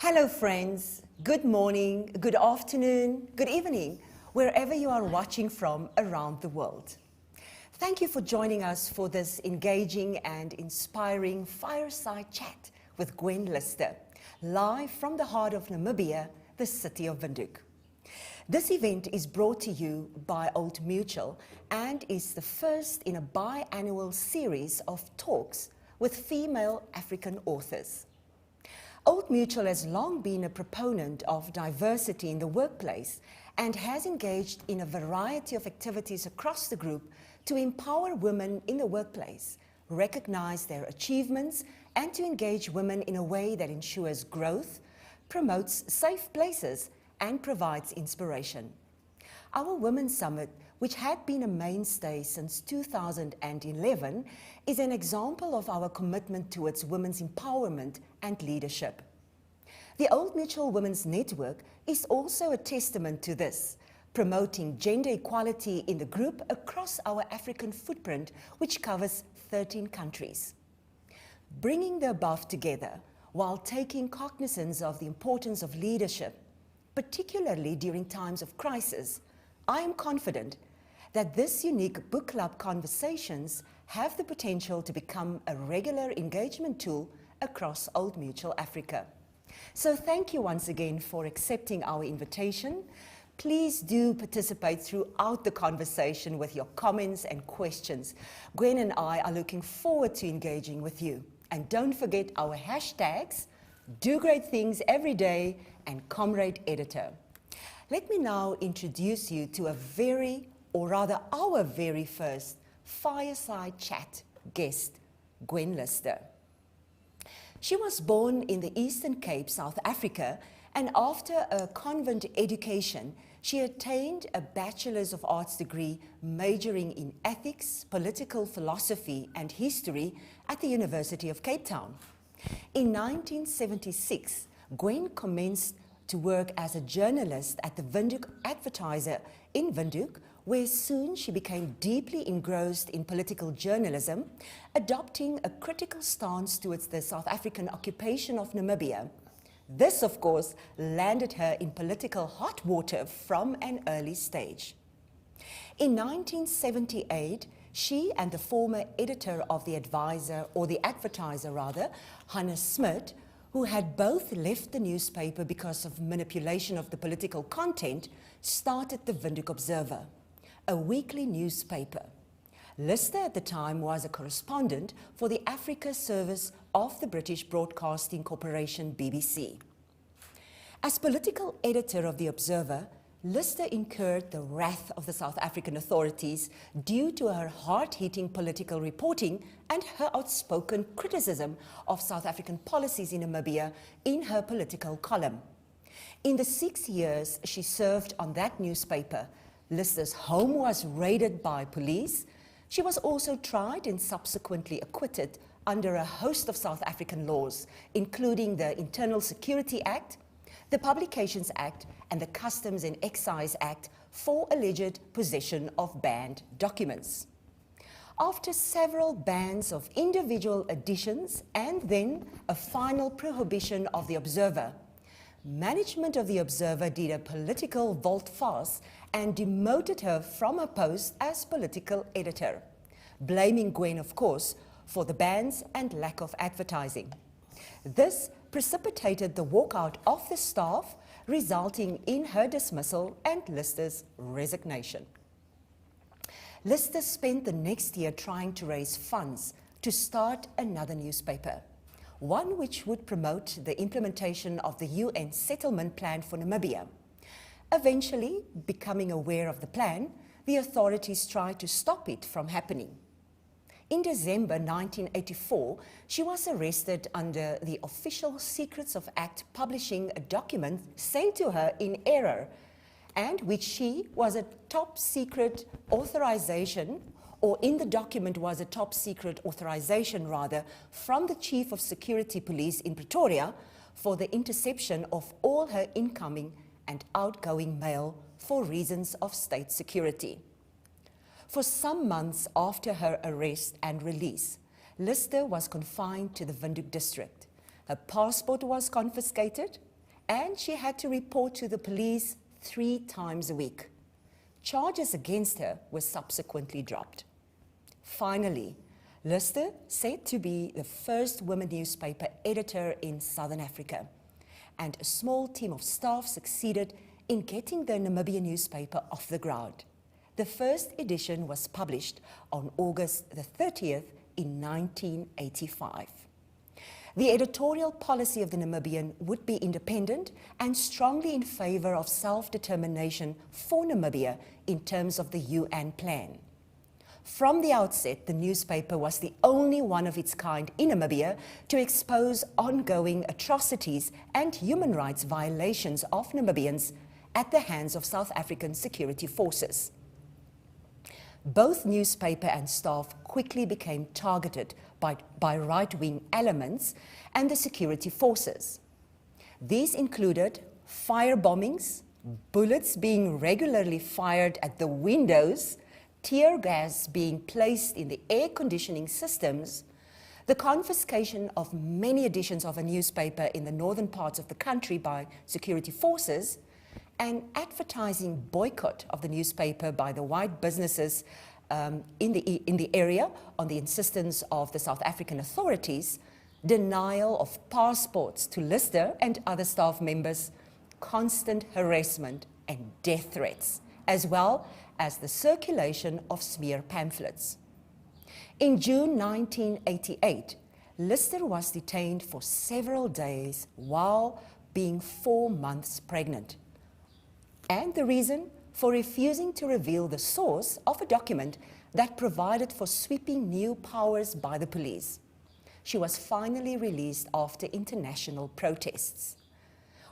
Hello friends, good morning, good afternoon, good evening, wherever you are watching from around the world. Thank you for joining us for this engaging and inspiring fireside chat with Gwen Lister, live from the heart of Namibia, the city of Windhoek. This event is brought to you by Old Mutual and is the first in a biannual series of talks with female African authors. Old Mutual has long been a proponent of diversity in the workplace and has engaged in a variety of activities across the group to empower women in the workplace, recognize their achievements, and to engage women in a way that ensures growth, promotes safe places, and provides inspiration. Our Women's Summit, which had been a mainstay since 2011, is an example of our commitment towards women's empowerment and leadership. The Old Mutual Women's Network is also a testament to this, promoting gender equality in the group across our African footprint, which covers 13 countries. Bringing the above together while taking cognizance of the importance of leadership, particularly during times of crisis, I am confident that this unique book club conversations have the potential to become a regular engagement tool across Old Mutual Africa. So thank you once again for accepting our invitation. Please do participate throughout the conversation with your comments and questions. Gwen and I are looking forward to engaging with you. And don't forget our hashtags, Do Great Things Every Day and Comrade Editor. Let me now introduce you to our very first Fireside Chat guest, Gwen Lister. She was born in the Eastern Cape, South Africa, and after a convent education, she attained a Bachelor's of Arts degree majoring in ethics, political philosophy, and history at the University of Cape Town. In 1976, Gwen commenced to work as a journalist at the Windhoek Advertiser in Windhoek, where soon she became deeply engrossed in political journalism, adopting a critical stance towards the South African occupation of Namibia. This, of course, landed her in political hot water from an early stage. In 1978, she and the former editor of the Advertiser, Hannes Smit, who had both left the newspaper because of manipulation of the political content, started the Windhoek Observer, a weekly newspaper. Lister at the time was a correspondent for the Africa service of the British Broadcasting Corporation, BBC. As political editor of the Observer, Lister incurred the wrath of the South African authorities due to her hard-hitting political reporting and her outspoken criticism of South African policies in Namibia in her political column. In the 6 years she served on that newspaper, Lister's home was raided by police. She was also tried and subsequently acquitted under a host of South African laws, including the Internal Security Act, the Publications Act, and the Customs and Excise Act for alleged possession of banned documents. After several bans of individual editions and then a final prohibition of the Observer, management of the Observer did a political volte-face and demoted her from her post as political editor, blaming Gwen, of course, for the bans and lack of advertising. This precipitated the walkout of the staff, resulting in her dismissal and Lister's resignation. Lister spent the next year trying to raise funds to start another newspaper, one which would promote the implementation of the UN settlement plan for Namibia. Eventually, becoming aware of the plan, the authorities tried to stop it from happening. In December 1984, she was arrested under the Official Secrets of Act, publishing a document sent to her in error, and which she was a top secret authorization, or in the document was a top secret authorization rather, from the Chief of Security Police in Pretoria for the interception of all her incoming and outgoing mail for reasons of state security. For some months after her arrest and release, Lister was confined to the Windhoek district. Her passport was confiscated, and she had to report to the police 3 times a week. Charges against her were subsequently dropped. Finally, Lister, said to be the first women newspaper editor in Southern Africa, and a small team of staff succeeded in getting the Namibian newspaper off the ground. The first edition was published on August the 30th in 1985. The editorial policy of the Namibian would be independent and strongly in favor of self-determination for Namibia in terms of the UN plan. From the outset, the newspaper was the only one of its kind in Namibia to expose ongoing atrocities and human rights violations of Namibians at the hands of South African security forces. Both newspaper and staff quickly became targeted by right-wing elements and the security forces. These included fire bombings, bullets being regularly fired at the windows, tear gas being placed in the air conditioning systems, the confiscation of many editions of a newspaper in the northern parts of the country by security forces, an advertising boycott of the newspaper by the white businesses in the area on the insistence of the South African authorities, denial of passports to Lister and other staff members, constant harassment and death threats, as well as the circulation of smear pamphlets. In June 1988, Lister was detained for several days while being 4 months pregnant. And the reason? For refusing to reveal the source of a document that provided for sweeping new powers by the police. She was finally released after international protests.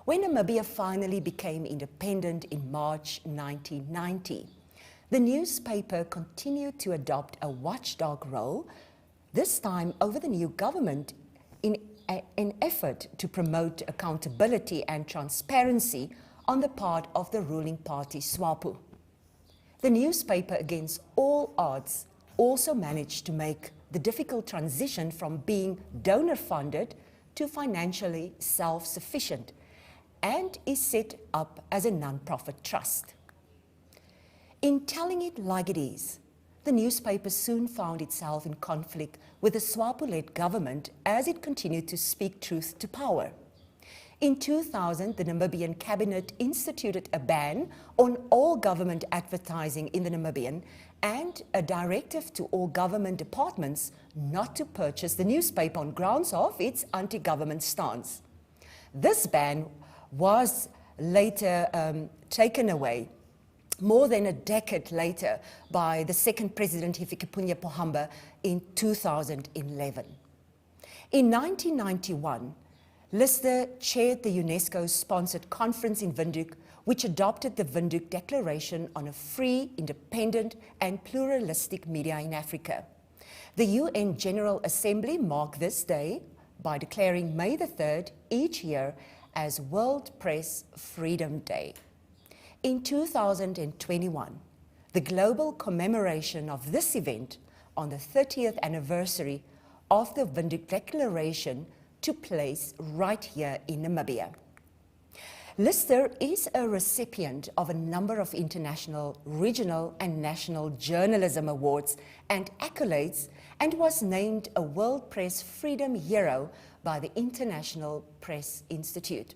When Namibia finally became independent in March 1990, the newspaper continued to adopt a watchdog role, this time over the new government, in an effort to promote accountability and transparency on the part of the ruling party SWAPO. The newspaper, against all odds, also managed to make the difficult transition from being donor-funded to financially self-sufficient, and is set up as a non-profit trust. In telling it like it is, the newspaper soon found itself in conflict with the SWAPO-led government as it continued to speak truth to power. In 2000, the Namibian cabinet instituted a ban on all government advertising in the Namibian and a directive to all government departments not to purchase the newspaper on grounds of its anti-government stance. This ban was later taken away more than a decade later by the second President Hifikepunye Pohamba in 2011. In 1991, Lister chaired the UNESCO-sponsored conference in Windhoek, which adopted the Windhoek Declaration on a free, independent and pluralistic media in Africa. The UN General Assembly marked this day by declaring May the 3rd each year as World Press Freedom Day. In 2021, the global commemoration of this event on the 30th anniversary of the Windhoek Declaration took place right here in Namibia. Lister is a recipient of a number of international, regional and national journalism awards and accolades, and was named a World Press Freedom Hero by the International Press Institute.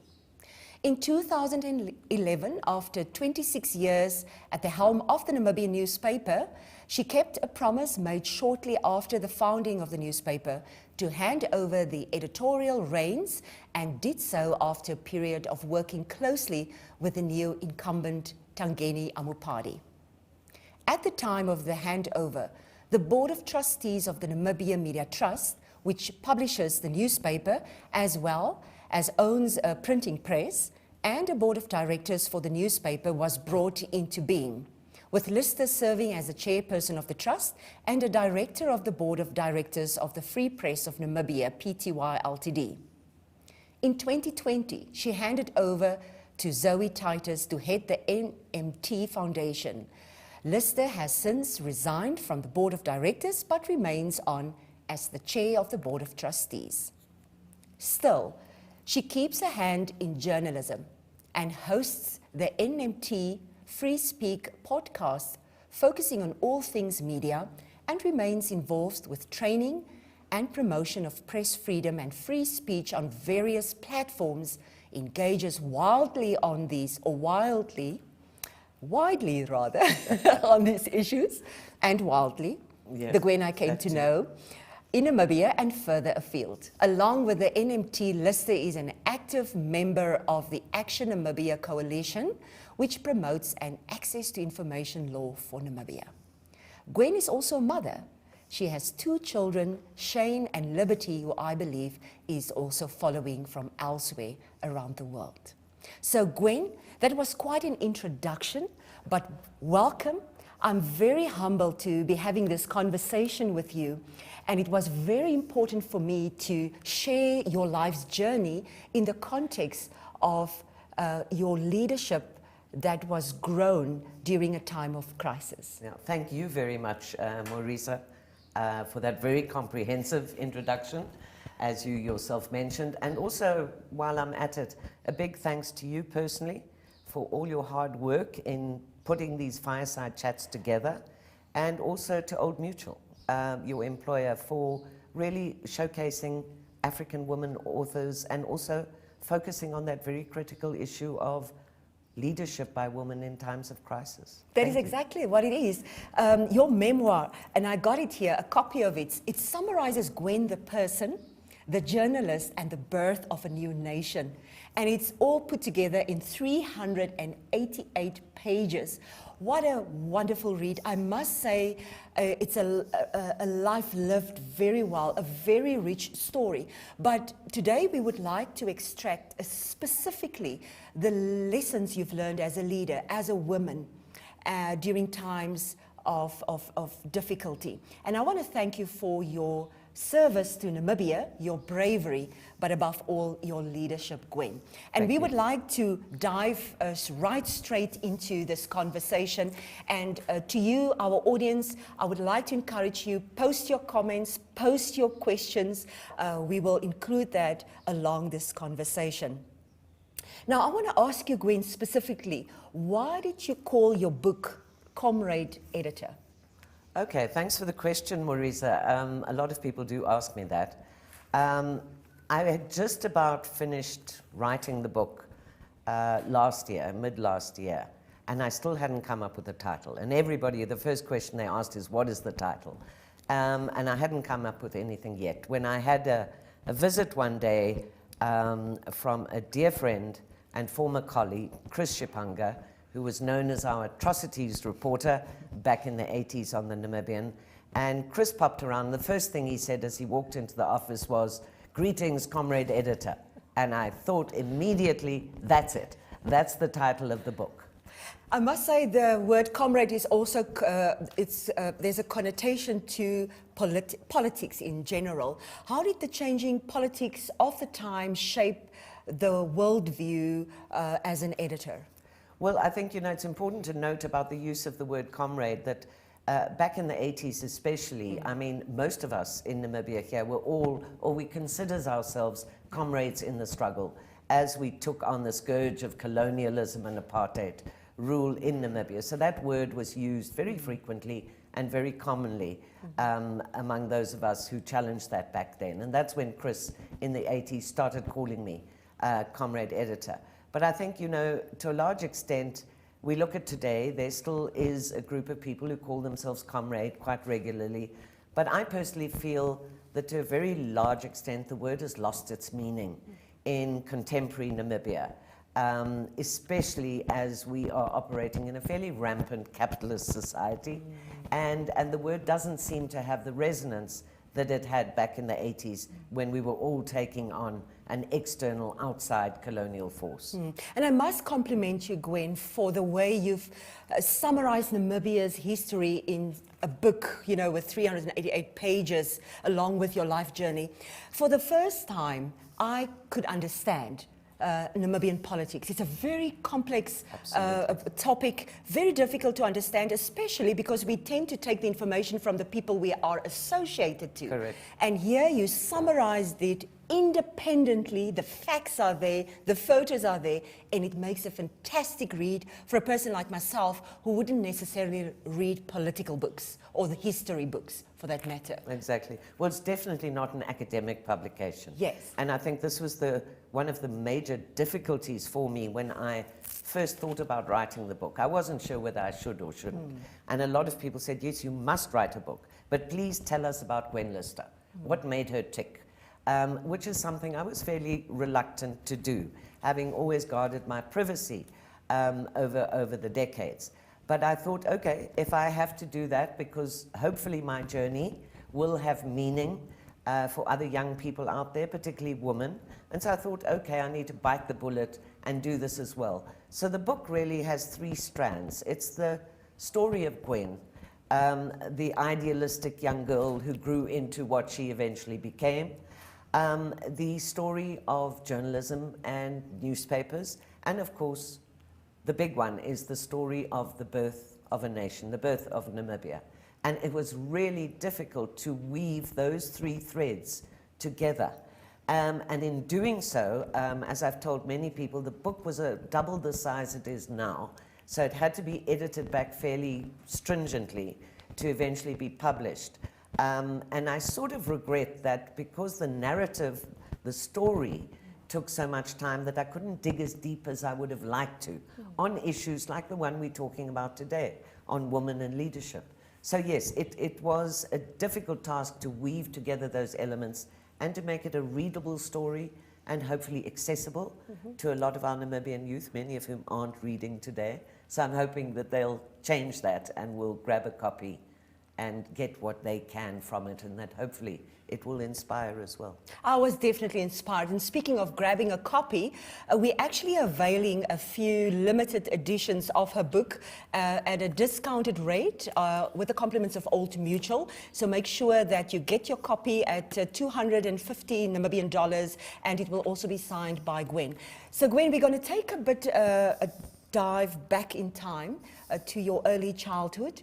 In 2011, after 26 years at the helm of the Namibian newspaper, she kept a promise made shortly after the founding of the newspaper to hand over the editorial reins, and did so after a period of working closely with the new incumbent Tangeni Amupadi. At the time of the handover, the Board of Trustees of the Namibia Media Trust, which publishes the newspaper as well as owns a printing press, and a board of directors for the newspaper was brought into being, with Lister serving as the chairperson of the trust and a director of the board of directors of the Free Press of Namibia, Pty Ltd. In 2020, she handed over to Zoe Titus to head the NMT Foundation. Lister has since resigned from the board of directors but remains on as the chair of the board of trustees. Still, she keeps a hand in journalism and hosts the NMT Free Speak podcast, focusing on all things media, and remains involved with training and promotion of press freedom and free speech on various platforms, engages widely on these on these issues, and wildly, Yes, the Gwen I came to know, in Namibia and further afield. Along with the NMT, Lister is an active member of the Action Namibia Coalition, which promotes an access to information law for Namibia. Gwen is also a mother. She has 2 children, Shane and Liberty, who I believe is also following from elsewhere around the world. So Gwen, that was quite an introduction, but welcome. I'm very humbled to be having this conversation with you, and it was very important for me to share your life's journey in the context of your leadership that was grown during a time of crisis. Yeah, thank you very much, Marisa, for that very comprehensive introduction, as you yourself mentioned. And also, while I'm at it, a big thanks to you personally for all your hard work in putting these fireside chats together, and also to Old Mutual, your employer, for really showcasing African women authors and also focusing on that very critical issue of leadership by women in times of crisis. That is exactly what it is. Your memoir, and I got it here, a copy of it, it summarizes Gwen the person, the journalist, and the birth of a new nation. And it's all put together in 388 pages. What a wonderful read. I must say, it's a life lived very well, a very rich story. But today we would like to extract specifically the lessons you've learned as a leader, as a woman, during times of difficulty. And I want to thank you for your service to Namibia, your bravery, but above all, your leadership, Gwen. And we would like to dive right straight into this conversation. And to you, our audience, I would like to encourage you, post your comments, post your questions. We will include that along this conversation. Now, I want to ask you, Gwen, specifically, why did you call your book Comrade Editor? Okay, thanks for the question, Marisa. A lot of people do ask me that. I had just about finished writing the book last year, mid-last year, and I still hadn't come up with a title. And everybody, the first question they asked is, what is the title? And I hadn't come up with anything yet. When I had a visit one day from a dear friend and former colleague, Chris Shipanga, who was known as our atrocities reporter back in the 80s on the Namibian. And Chris popped around. The first thing he said as he walked into the office was, "Greetings, Comrade Editor." And I thought immediately, that's it. That's the title of the book. I must say the word comrade is also, there's a connotation to politics in general. How did the changing politics of the time shape the worldview as an editor? Well, I think, it's important to note about the use of the word comrade that back in the 80s especially, I mean, most of us in Namibia here were all, or we considered ourselves comrades in the struggle as we took on the scourge of colonialism and apartheid rule in Namibia. So that word was used very frequently and very commonly among those of us who challenged that back then. And that's when Chris in the 80s started calling me Comrade Editor. But I think, to a large extent, we look at today, there still is a group of people who call themselves comrade quite regularly. But I personally feel that to a very large extent, the word has lost its meaning in contemporary Namibia, especially as we are operating in a fairly rampant capitalist society. And the word doesn't seem to have the resonance that it had back in the 80s when we were all taking on an external outside colonial force. And I must compliment you, Gwen, for the way you've summarized Namibia's history in a book, with 388 pages, along with your life journey. For the first time, I could understand Namibian politics. It's a very complex topic, very difficult to understand, especially because we tend to take the information from the people we are associated to. Correct. And here you summarized it independently, the facts are there, the photos are there, and it makes a fantastic read for a person like myself who wouldn't necessarily read political books or the history books for that matter. Exactly. Well, it's definitely not an academic publication. Yes. And I think this was one of the major difficulties for me when I first thought about writing the book. I wasn't sure whether I should or shouldn't. And a lot of people said, yes, you must write a book, but please tell us about Gwen Lister. what made her tick, which is something I was fairly reluctant to do, having always guarded my privacy over the decades. But I thought, okay, if I have to do that, because hopefully my journey will have meaning for other young people out there, particularly women. And so I thought, okay, I need to bite the bullet and do this as well. So the book really has 3 strands. It's the story of Gwen, the idealistic young girl who grew into what she eventually became, the story of journalism and newspapers, and of course, the big one is the story of the birth of a nation, the birth of Namibia. And it was really difficult to weave those 3 threads together. And in doing so, as I've told many people, the book was double the size it is now. So it had to be edited back fairly stringently to eventually be published. And I sort of regret that because the narrative, the story, took so much time that I couldn't dig as deep as I would have liked to on issues like the one we're talking about today, on women and leadership. So yes, it was a difficult task to weave together those elements and to make it a readable story and hopefully accessible to a lot of our Namibian youth, many of whom aren't reading today. So I'm hoping that they'll change that and will grab a copy and get what they can from it, and that hopefully it will inspire as well. I was definitely inspired. And speaking of grabbing a copy, we're actually availing a few limited editions of her book at a discounted rate with the compliments of Old Mutual. So make sure that you get your copy at 250 Namibian dollars, and it will also be signed by Gwen. So Gwen, we're going to take a bit a dive back in time to your early childhood.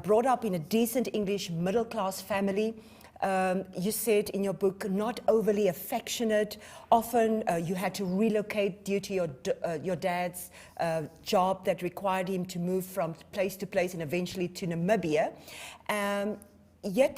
Brought up in a decent English middle-class family. You said in your book, not overly affectionate. Often you had to relocate due to your dad's job that required him to move from place to place and eventually to Namibia. Yet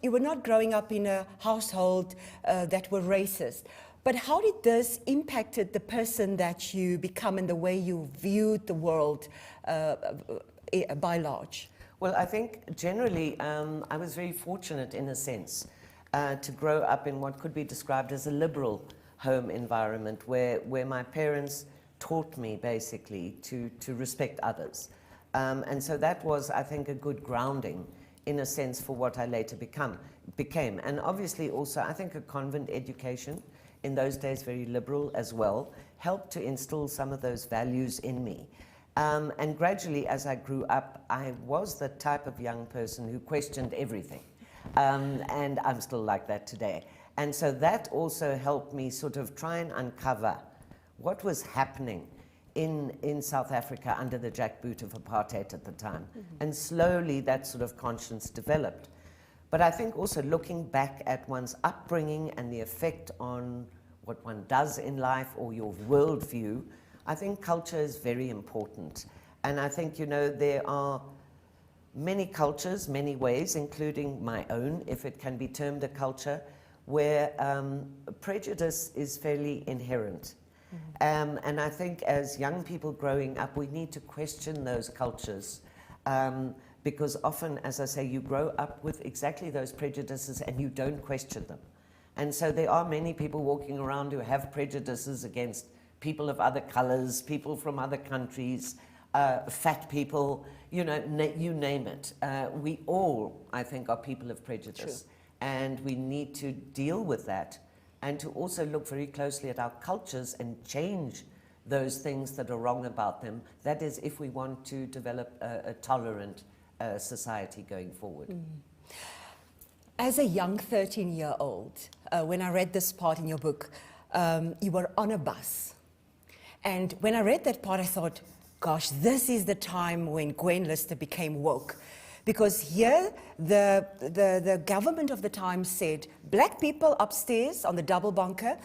you were not growing up in a household that were racist. But how did this impacted the person that you become and the way you viewed the world by large? Well, I think generally I was very fortunate in a sense to grow up in what could be described as a liberal home environment where my parents taught me basically to respect others. And so that was, I think, a good grounding in a sense for what I later became. And obviously also, I think a convent education, in those days very liberal as well, helped to instill some of those values in me. And gradually, as I grew up, I was the type of young person who questioned everything. And I'm still like that today. And so that also helped me sort of try and uncover what was happening in South Africa under the jackboot of apartheid at the time. And slowly that sort of conscience developed. But I think also looking back at one's upbringing and the effect on what one does in life or your worldview, I think culture is very important. And I think, you know, there are many cultures, many ways, including my own, if it can be termed a culture, where prejudice is fairly inherent. And I think as young people growing up, we need to question those cultures because often, as I say, you grow up with exactly those prejudices and you don't question them. And so there are many people walking around who have prejudices against people of other colors, people from other countries, fat people, you know, you name it. We all, I think, are people of prejudice. True. And we need to deal with that and to also look very closely at our cultures and change those things that are wrong about them. That is, if we want to develop a tolerant society going forward. As a young 13-year-old, when I read this part in your book, you were on a bus. And when I read that part, I thought, gosh, this is the time when Gwen Lister became woke. Because here, the government of the time said, black people upstairs on the double bunker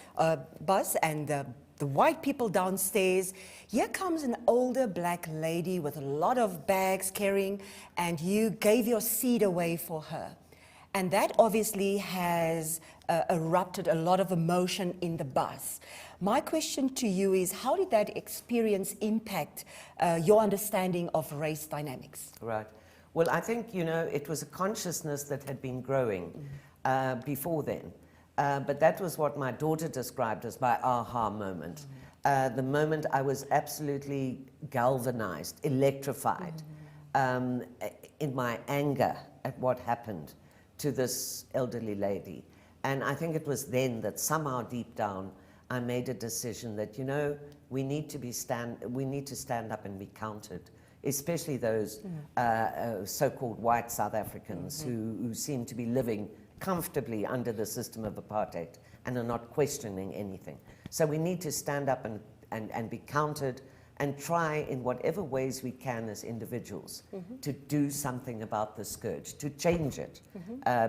bus and the white people downstairs. Here comes an older black lady with a lot of bags carrying, and you gave your seat away for her. And that obviously has erupted a lot of emotion in the bus. My question to you is, how did that experience impact your understanding of race dynamics? Right. Well, I think, you know, it was a consciousness that had been growing. before then. But that was what my daughter described as my aha moment. The moment I was absolutely galvanized, electrified in my anger at what happened to this elderly lady. And I think it was then that somehow deep down I made a decision that, you know, we need to stand up and be counted, especially those so-called white South Africans who seem to be living comfortably under the system of apartheid and are not questioning anything. So we need to stand up and be counted and try in whatever ways we can as individuals to do something about the scourge, to change it,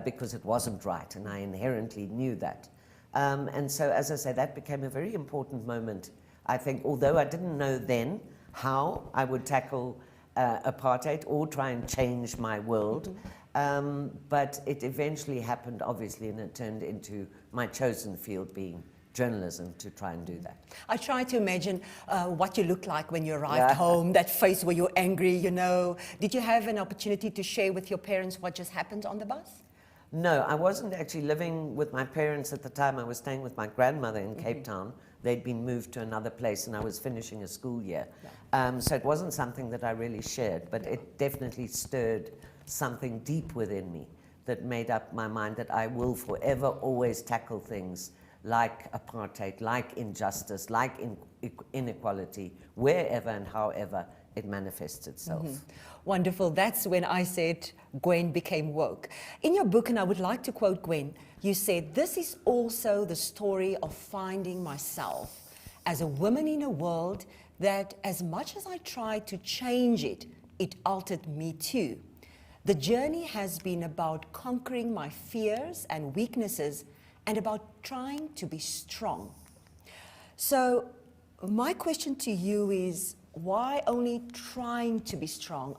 because it wasn't right, and I inherently knew that. And so, as I say, that became a very important moment, I think, although I didn't know then how I would tackle apartheid or try and change my world. But it eventually happened, obviously, and it turned into my chosen field being journalism to try and do that. I try to imagine what you look like when you arrived home, that face where you're angry, you know. Did you have an opportunity to share with your parents what just happened on the bus? No, I wasn't actually living with my parents at the time. I was staying with my grandmother in Cape Town. They'd been moved to another place and I was finishing a school year. So it wasn't something that I really shared, but it definitely stirred something deep within me that made up my mind that I will forever always tackle things like apartheid, like injustice, like inequality, wherever and however it manifests itself. Wonderful. That's when I said Gwen became woke. In your book, and I would like to quote Gwen, you said, "This is also the story of finding myself as a woman in a world that, as much as I tried to change it, it altered me too. The journey has been about conquering my fears and weaknesses and about trying to be strong." So my question to you is, why only trying to be strong?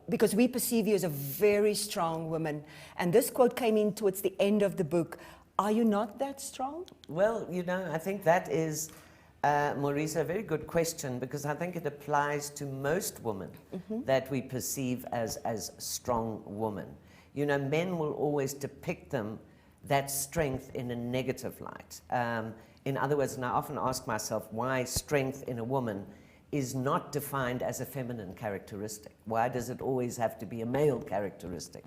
Because we perceive you as a very strong woman. And this quote came in towards the end of the book. Are you not that strong? Well, you know, I think that is, Maurice, a very good question, because I think it applies to most women that we perceive as strong women. You know, men will always depict that strength in a negative light. In other words, and I often ask myself why strength in a woman is not defined as a feminine characteristic. Why does it always have to be a male characteristic?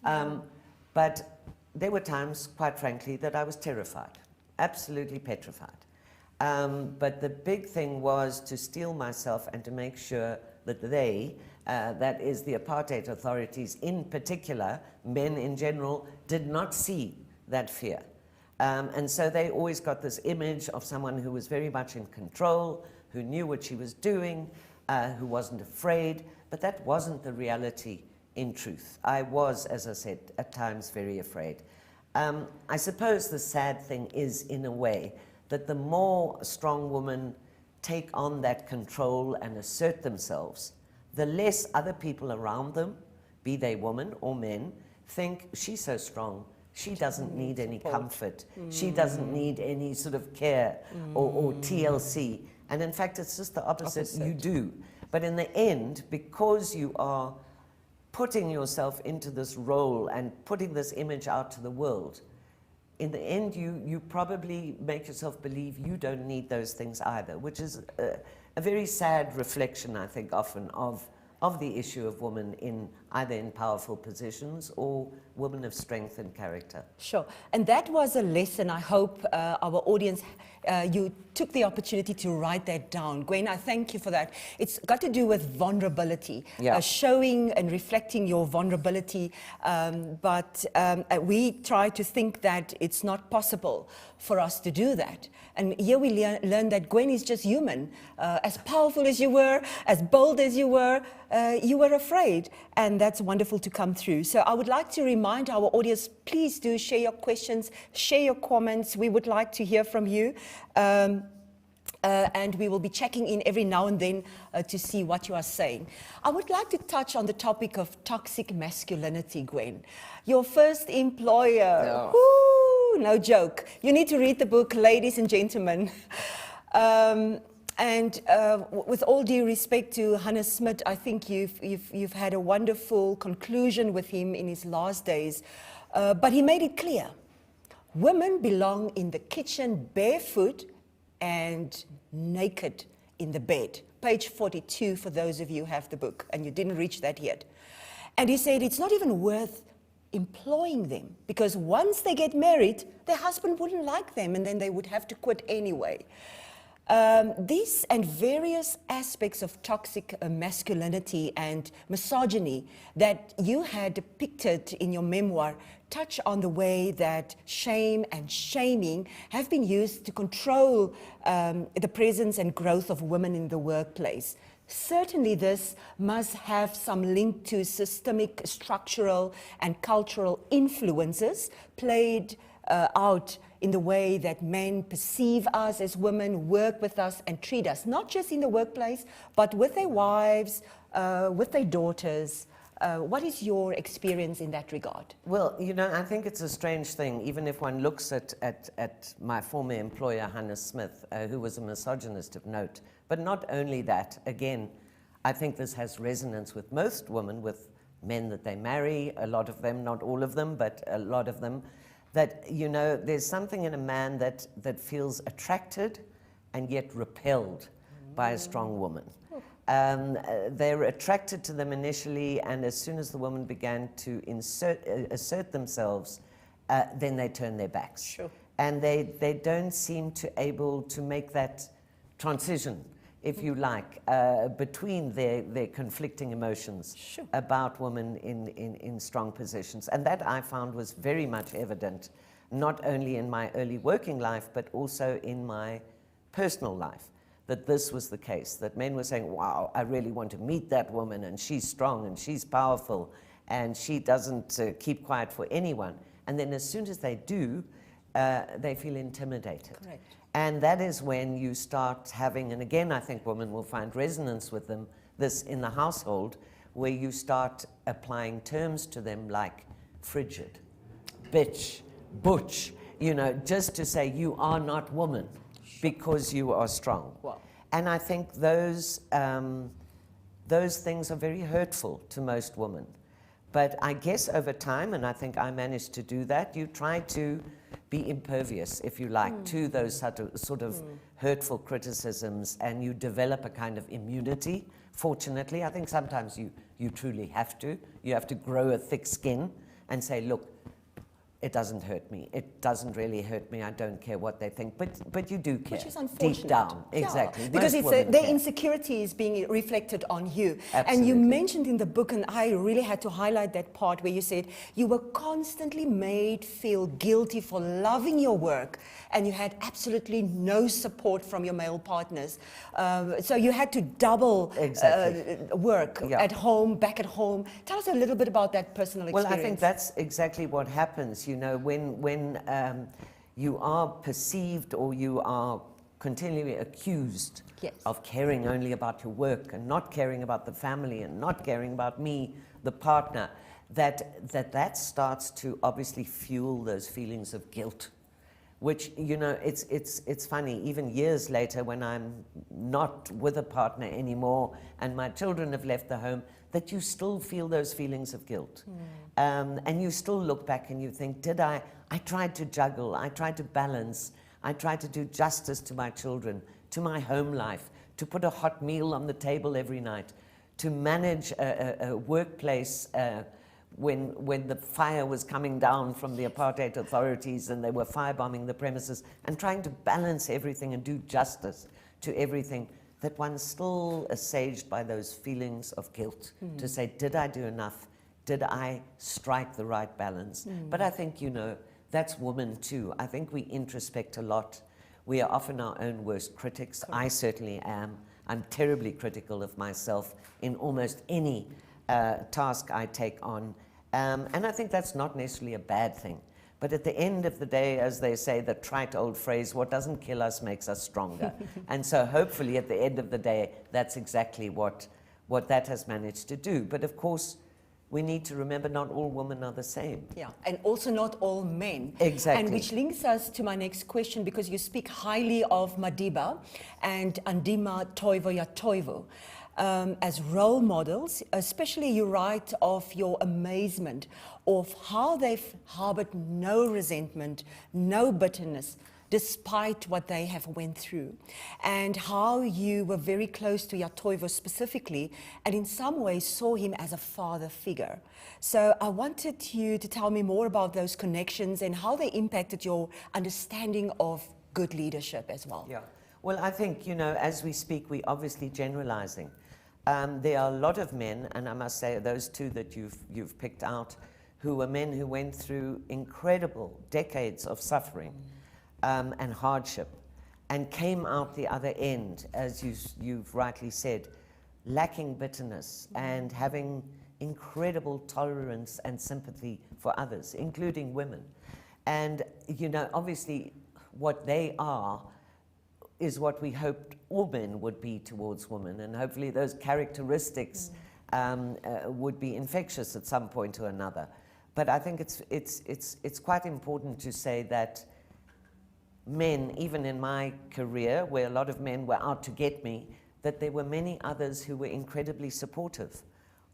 But there were times, quite frankly, that I was terrified, absolutely petrified. But the big thing was to steel myself and to make sure that that is the apartheid authorities in particular, men in general, did not see that fear. And so they always got this image of someone who was very much in control, who knew what she was doing, who wasn't afraid, but that wasn't the reality in truth. I was, as I said, at times very afraid. I suppose the sad thing is, in a way, that the more strong women take on that control and assert themselves, the less other people around them, be they women or men, think she's so strong, she doesn't need any comfort, she doesn't need any sort of care or TLC. And in fact, it's just the opposite. You do. But in the end, because you are putting yourself into this role and putting this image out to the world, in the end, you probably make yourself believe you don't need those things either, which is a very sad reflection, I think, often of the issue of women either in powerful positions or women of strength and character. Sure. And that was a lesson, I hope our audience, you took the opportunity to write that down. Gwen, I thank you for that. It's got to do with vulnerability, showing and reflecting your vulnerability. But we try to think that it's not possible for us to do that. And here we learn that Gwen is just human. As powerful as you were, as bold as you were afraid. And that's wonderful to come through. So I would like to remind our audience, please do share your questions, share your comments. We would like to hear from you. And we will be checking in every now and then to see what you are saying. I would like to touch on the topic of toxic masculinity, Gwen. Your first employer, woo, no joke. You need to read the book, ladies and gentlemen. And with all due respect to Hannah Smith, I think you've had a wonderful conclusion with him in his last days. But he made it clear, women belong in the kitchen barefoot and naked in the bed. Page 42 for those of you who have the book and you didn't reach that yet. And he said it's not even worth employing them because once they get married, their husband wouldn't like them and then they would have to quit anyway. These and various aspects of toxic masculinity and misogyny that you had depicted in your memoir touch on the way that shame and shaming have been used to control the presence and growth of women in the workplace. Certainly this must have some link to systemic, structural and cultural influences played out in the way that men perceive us as women, work with us and treat us, not just in the workplace, but with their wives, with their daughters. What is your experience in that regard? Well, you know, I think it's a strange thing, even if one looks at my former employer, Hannah Smith, who was a misogynist of note. But not only that, again, I think this has resonance with most women, with men that they marry, a lot of them, not all of them, but a lot of them, that, you know, there's something in a man that feels attracted and yet repelled by a strong woman. They're attracted to them initially, and as soon as the woman began to assert themselves, then they turn their backs. Sure. And they don't seem to able to make that transition, if you like, between their conflicting emotions. Sure. About women in strong positions. And that I found was very much evident, not only in my early working life, but also in my personal life, that this was the case, that men were saying, wow, I really want to meet that woman, and she's strong, and she's powerful, and she doesn't keep quiet for anyone. And then as soon as they do, they feel intimidated. Correct. And that is when you start having, and again, I think women will find resonance with them, this in the household, where you start applying terms to them like frigid, bitch, butch, you know, just to say you are not woman because you are strong. Wow. And I think those things are very hurtful to most women. But I guess over time, and I think I managed to do that, you try to be impervious, if you like, to those sort of hurtful criticisms, and you develop a kind of immunity. Fortunately, I think sometimes you truly have to. You have to grow a thick skin and say, look, it doesn't hurt me. It doesn't really hurt me. I don't care what they think. But you do care. Which is unfortunate. Deep down. Exactly. Yeah, because Most it's women their care. insecurity is being reflected on you. Absolutely. And you mentioned in the book, and I really had to highlight that part where you said you were constantly made feel guilty for loving your work, and you had absolutely no support from your male partners. So you had to double work at home, back at home. Tell us a little bit about that personal experience. Well, I think that's exactly what happens. You know, when you are perceived or you are continually accused of caring only about your work and not caring about the family and not caring about me, the partner, that starts to obviously fuel those feelings of guilt, which, you know, it's funny, even years later when I'm not with a partner anymore and my children have left the home, that you still feel those feelings of guilt. And you still look back and you think, I tried to juggle, I tried to balance, I tried to do justice to my children, to my home life, to put a hot meal on the table every night, to manage a workplace when the fire was coming down from the apartheid authorities and they were firebombing the premises, and trying to balance everything and do justice to everything, that one's still assuaged by those feelings of guilt to say, did I do enough? Did I strike the right balance? But I think, you know, that's women too. I think we introspect a lot. We are often our own worst critics. I certainly am. I'm terribly critical of myself in almost any task I take on. And I think that's not necessarily a bad thing. But at the end of the day, as they say, the trite old phrase, what doesn't kill us makes us stronger. And so hopefully at the end of the day, that's exactly what that has managed to do. But of course, we need to remember not all women are the same. Yeah, and also not all men. Exactly. And which links us to my next question, because you speak highly of Madiba and Andima Toivo ya Toivo as role models. Especially you write of your amazement of how they've harbored no resentment, no bitterness, despite what they have went through, and how you were very close to Yatoivo specifically, and in some ways saw him as a father figure. So I wanted you to tell me more about those connections and how they impacted your understanding of good leadership as well. Yeah. Well, I think, you know, as we speak, we're obviously generalizing. There are a lot of men, and I must say those two that you've picked out, who were men who went through incredible decades of suffering and hardship, and came out the other end, as you've rightly said, lacking bitterness and having incredible tolerance and sympathy for others, including women. And, you know, obviously what they are is what we hoped all men would be towards women, and hopefully those characteristics would be infectious at some point or another. But I think it's quite important to say that men, even in my career, where a lot of men were out to get me, that there were many others who were incredibly supportive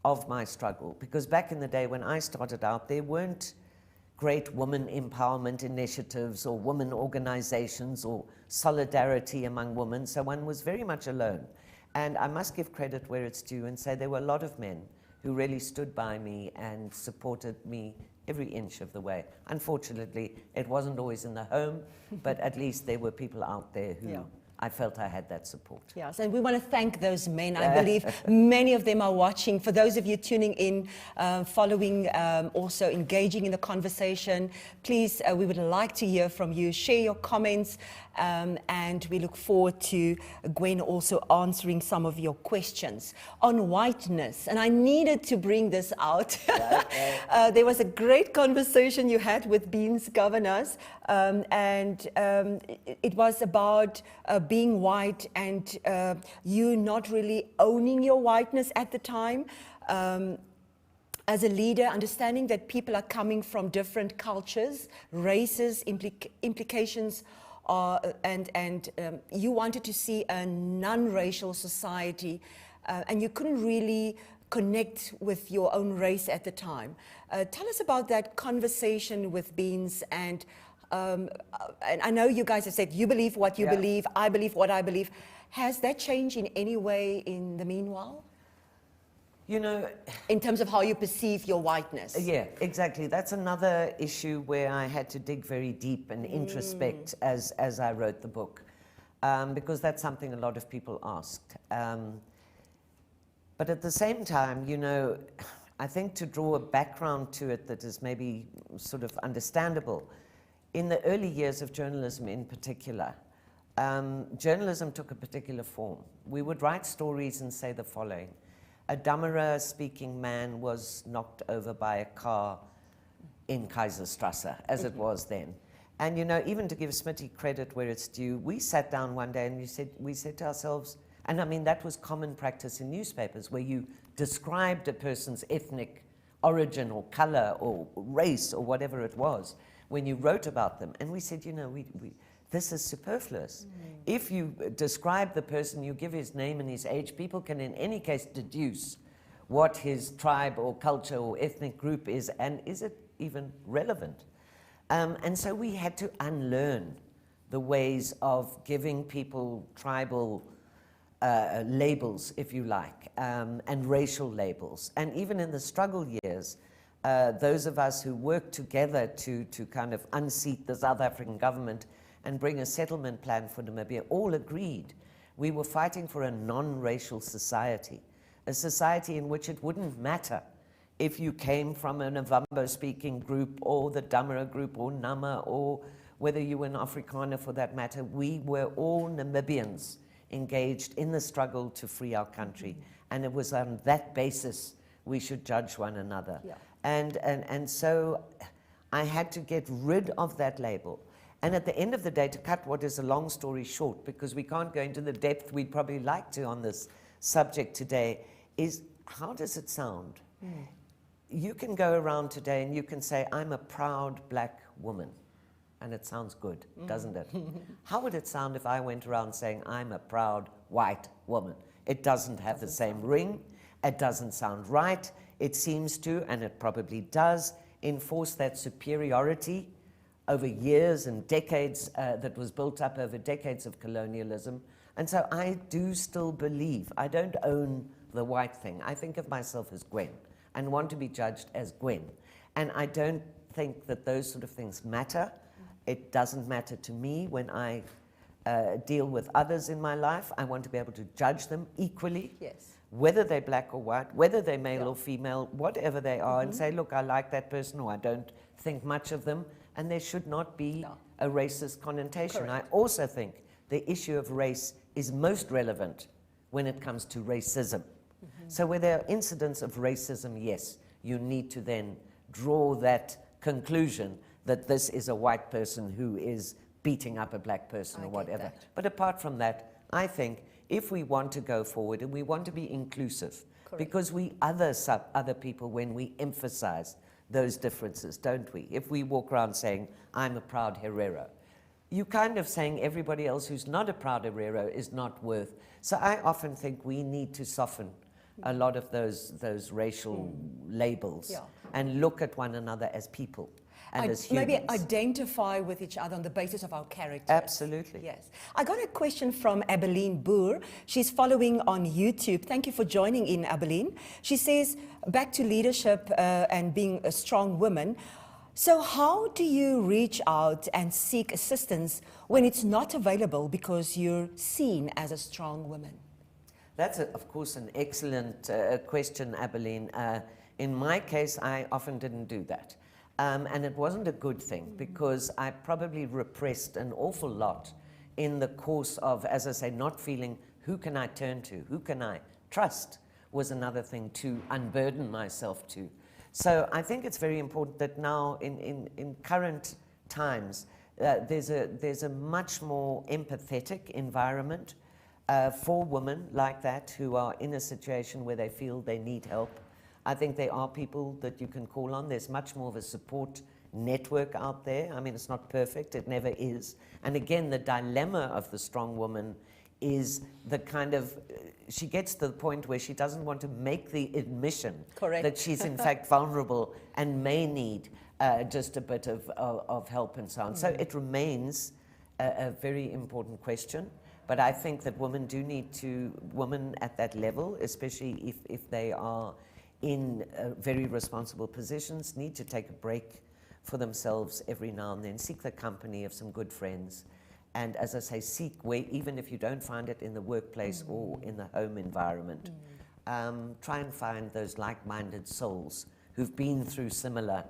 of my struggle. Because back in the day when I started out, there weren't great women empowerment initiatives or women organizations or solidarity among women, so one was very much alone. And I must give credit where it's due and say there were a lot of men who really stood by me and supported me every inch of the way. Unfortunately, it wasn't always in the home, but at least there were people out there who I felt I had that support. Yes, and we want to thank those men. I believe many of them are watching. For those of you tuning in, following, also engaging in the conversation, please, we would like to hear from you. Share your comments, and we look forward to Gwen also answering some of your questions on whiteness. And I needed to bring this out. There was a great conversation you had with Beans Governors, and it was about being white and you not really owning your whiteness at the time. As a leader, understanding that people are coming from different cultures, races, implications, and you wanted to see a non-racial society, and you couldn't really connect with your own race at the time. Tell us about that conversation with Beans, and I know you guys have said you believe what you believe, I believe what I believe. Has that changed in any way in the meanwhile? You know, in terms of how you perceive your whiteness. Yeah, exactly. That's another issue where I had to dig very deep and introspect as I wrote the book, because that's something a lot of people asked. But at the same time, you know, I think to draw a background to it that is maybe sort of understandable, in the early years of journalism in particular, journalism took a particular form. We would write stories and say the following: a Damara-speaking man was knocked over by a car in Kaiserstrasse, as it was then. And, you know, even to give Smitty credit where it's due, we sat down one day and we said to ourselves, and I mean, that was common practice in newspapers, where you described a person's ethnic origin or color or race or whatever it was when you wrote about them. And we said, you know, this is superfluous. If you describe the person, you give his name and his age, people can in any case deduce what his tribe or culture or ethnic group is, and is it even relevant? And so we had to unlearn the ways of giving people tribal labels, if you like, and racial labels. And even in the struggle years, those of us who worked together to kind of unseat the South African government and bring a settlement plan for Namibia, all agreed we were fighting for a non-racial society, a society in which it wouldn't matter if you came from an Avambo-speaking group or the Damara group or Nama, or whether you were an Afrikaner for that matter. We were all Namibians engaged in the struggle to free our country, and it was on that basis we should judge one another. Yeah. And so I had to get rid of that label. And at the end of the day, to cut what is a long story short, because we can't go into the depth we'd probably like to on this subject today, is how does it sound? you can go around today and you can say, I'm a proud black woman. And it sounds good, doesn't it? How would it sound if I went around saying, I'm a proud white woman? It doesn't have the same ring. It doesn't sound right. It seems to, and it probably does, enforce that superiority over years and decades that was built up over decades of colonialism. And so I do still believe, I don't own the white thing. I think of myself as Gwen and want to be judged as Gwen. And I don't think that those sort of things matter. It doesn't matter to me when I deal with others in my life. I want to be able to judge them equally, Yes. whether they're black or white, whether they're male or female, whatever they are, and say, look, I like that person, or I don't think much of them, and there should not be a racist connotation. Correct. I also think the issue of race is most relevant when it comes to racism. So where there are incidents of racism, yes, you need to then draw that conclusion that this is a white person who is beating up a black person or whatever. That. But apart from that, I think if we want to go forward and we want to be inclusive, because we other people when we emphasize those differences, don't we? If we walk around saying, I'm a proud Herero, you're kind of saying everybody else who's not a proud Herero is not worth. So I often think we need to soften a lot of those racial labels and look at one another as people. And as humans. Maybe identify with each other on the basis of our character. Absolutely. Yes. I got a question from Abeline Boer. She's following on YouTube. Thank you for joining in, Abeline. She says, back to leadership and being a strong woman. So how do you reach out and seek assistance when it's not available because you're seen as a strong woman? That's, of course, an excellent question, Abeline. In my case, I often didn't do that. And it wasn't a good thing because I probably repressed an awful lot in the course of, as I say, not feeling who can I turn to, who can I trust was another thing to unburden myself to. So I think it's very important that now in current times, there's a much more empathetic environment for women like that who are in a situation where they feel they need help. I think there are people that you can call on. There's much more of a support network out there. I mean, it's not perfect, it never is. And again, the dilemma of the strong woman is the kind of, she gets to the point where she doesn't want to make the admission that she's in fact vulnerable and may need just a bit of help and so on. So it remains a very important question. But I think that women do need to, women at that level, especially if they are in very responsible positions, need to take a break for themselves every now and then, seek the company of some good friends, and as I say, seek where, even if you don't find it in the workplace or in the home environment, try and find those like-minded souls who've been through similar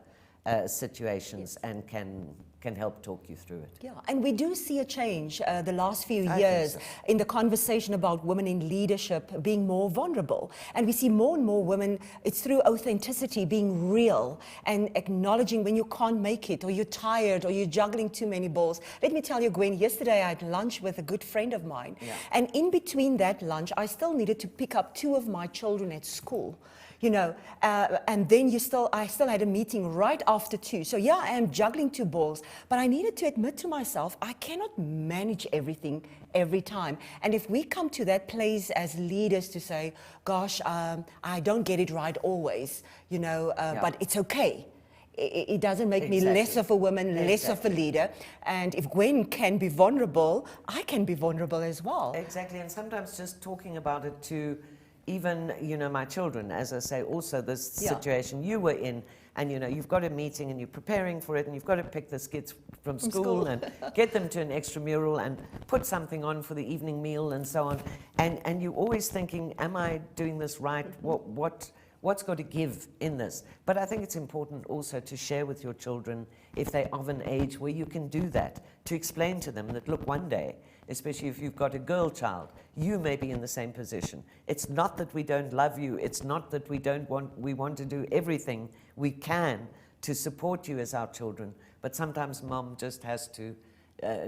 situations and can help talk you through it. Yeah, and we do see a change the last few years in the conversation about women in leadership being more vulnerable. And we see more and more women, it's through authenticity, being real and acknowledging when you can't make it or you're tired or you're juggling too many balls. Let me tell you, Gwen, yesterday I had lunch with a good friend of mine. And in between that lunch, I still needed to pick up 2 of my children at school. You know, and then I still had a meeting right after 2. So yeah, I am juggling 2 balls, but I needed to admit to myself, I cannot manage everything every time. And if we come to that place as leaders to say, gosh, I don't get it right always, you know, but it's okay. It doesn't make me less of a woman, less of a leader. And if Gwen can be vulnerable, I can be vulnerable as well. Exactly, and sometimes just talking about it to even, you know, my children, as I say, also this situation you were in, and, you know, you've got a meeting and you're preparing for it and you've got to pick the kids from school and get them to an extramural and put something on for the evening meal and so on. And you're always thinking, am I doing this right? What's got to give in this? But I think it's important also to share with your children, if they're of an age where you can do that, to explain to them that, look, one day, especially if you've got a girl child, you may be in the same position. It's not that we don't love you. It's not that we want to do everything we can to support you as our children. But sometimes mom just has to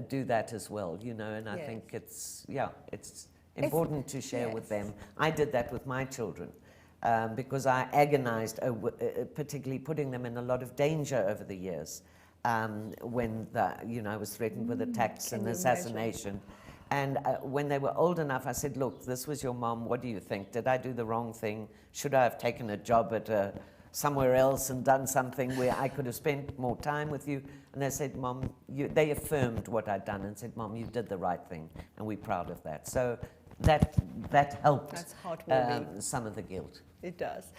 do that as well, you know, and I think it's important to share with them. I did that with my children. because I agonized, particularly putting them in a lot of danger over the years when I was threatened with attacks and assassination. And when they were old enough, I said, look, this was your mom. What do you think? Did I do the wrong thing? Should I have taken a job at somewhere else and done something where I could have spent more time with you? And they said, Mom, they affirmed what I'd done and said, Mom, you did the right thing, and we're proud of that. So that helped. That's heartwarming. Some of the guilt. It does.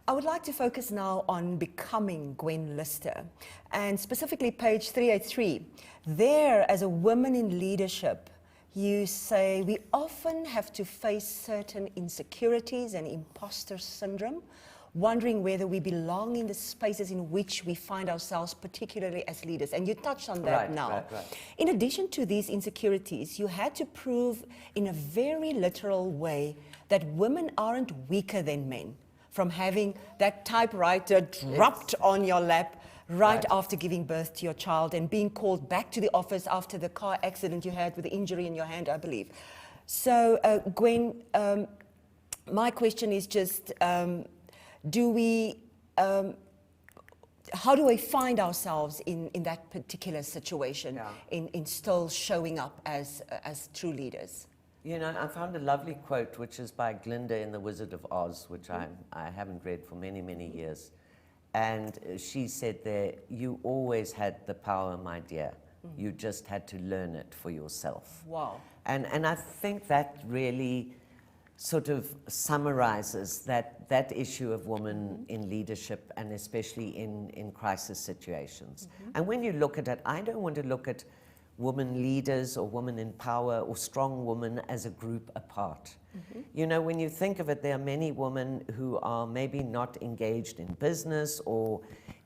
I would like to focus now on becoming Gwen Lister, and specifically page 383. There, as a woman in leadership, you say we often have to face certain insecurities and imposter syndrome, wondering whether we belong in the spaces in which we find ourselves, particularly as leaders. And you touched on that now. Right. In addition to these insecurities, you had to prove in a very literal way that women aren't weaker than men, from having that typewriter dropped on your lap right after giving birth to your child and being called back to the office after the car accident you had with the injury in your hand, I believe. So, Gwen, my question is just, how do we find ourselves in that particular situation, in still showing up as true leaders? You know, I found a lovely quote, which is by Glinda in The Wizard of Oz, which I haven't read for many, many years. And she said there, you always had the power, my dear. You just had to learn it for yourself. Wow. And I think that really sort of summarizes that issue of women in leadership, and especially in crisis situations. And when you look at it, I don't want to look at women leaders or women in power or strong women as a group apart. You know, when you think of it, there are many women who are maybe not engaged in business or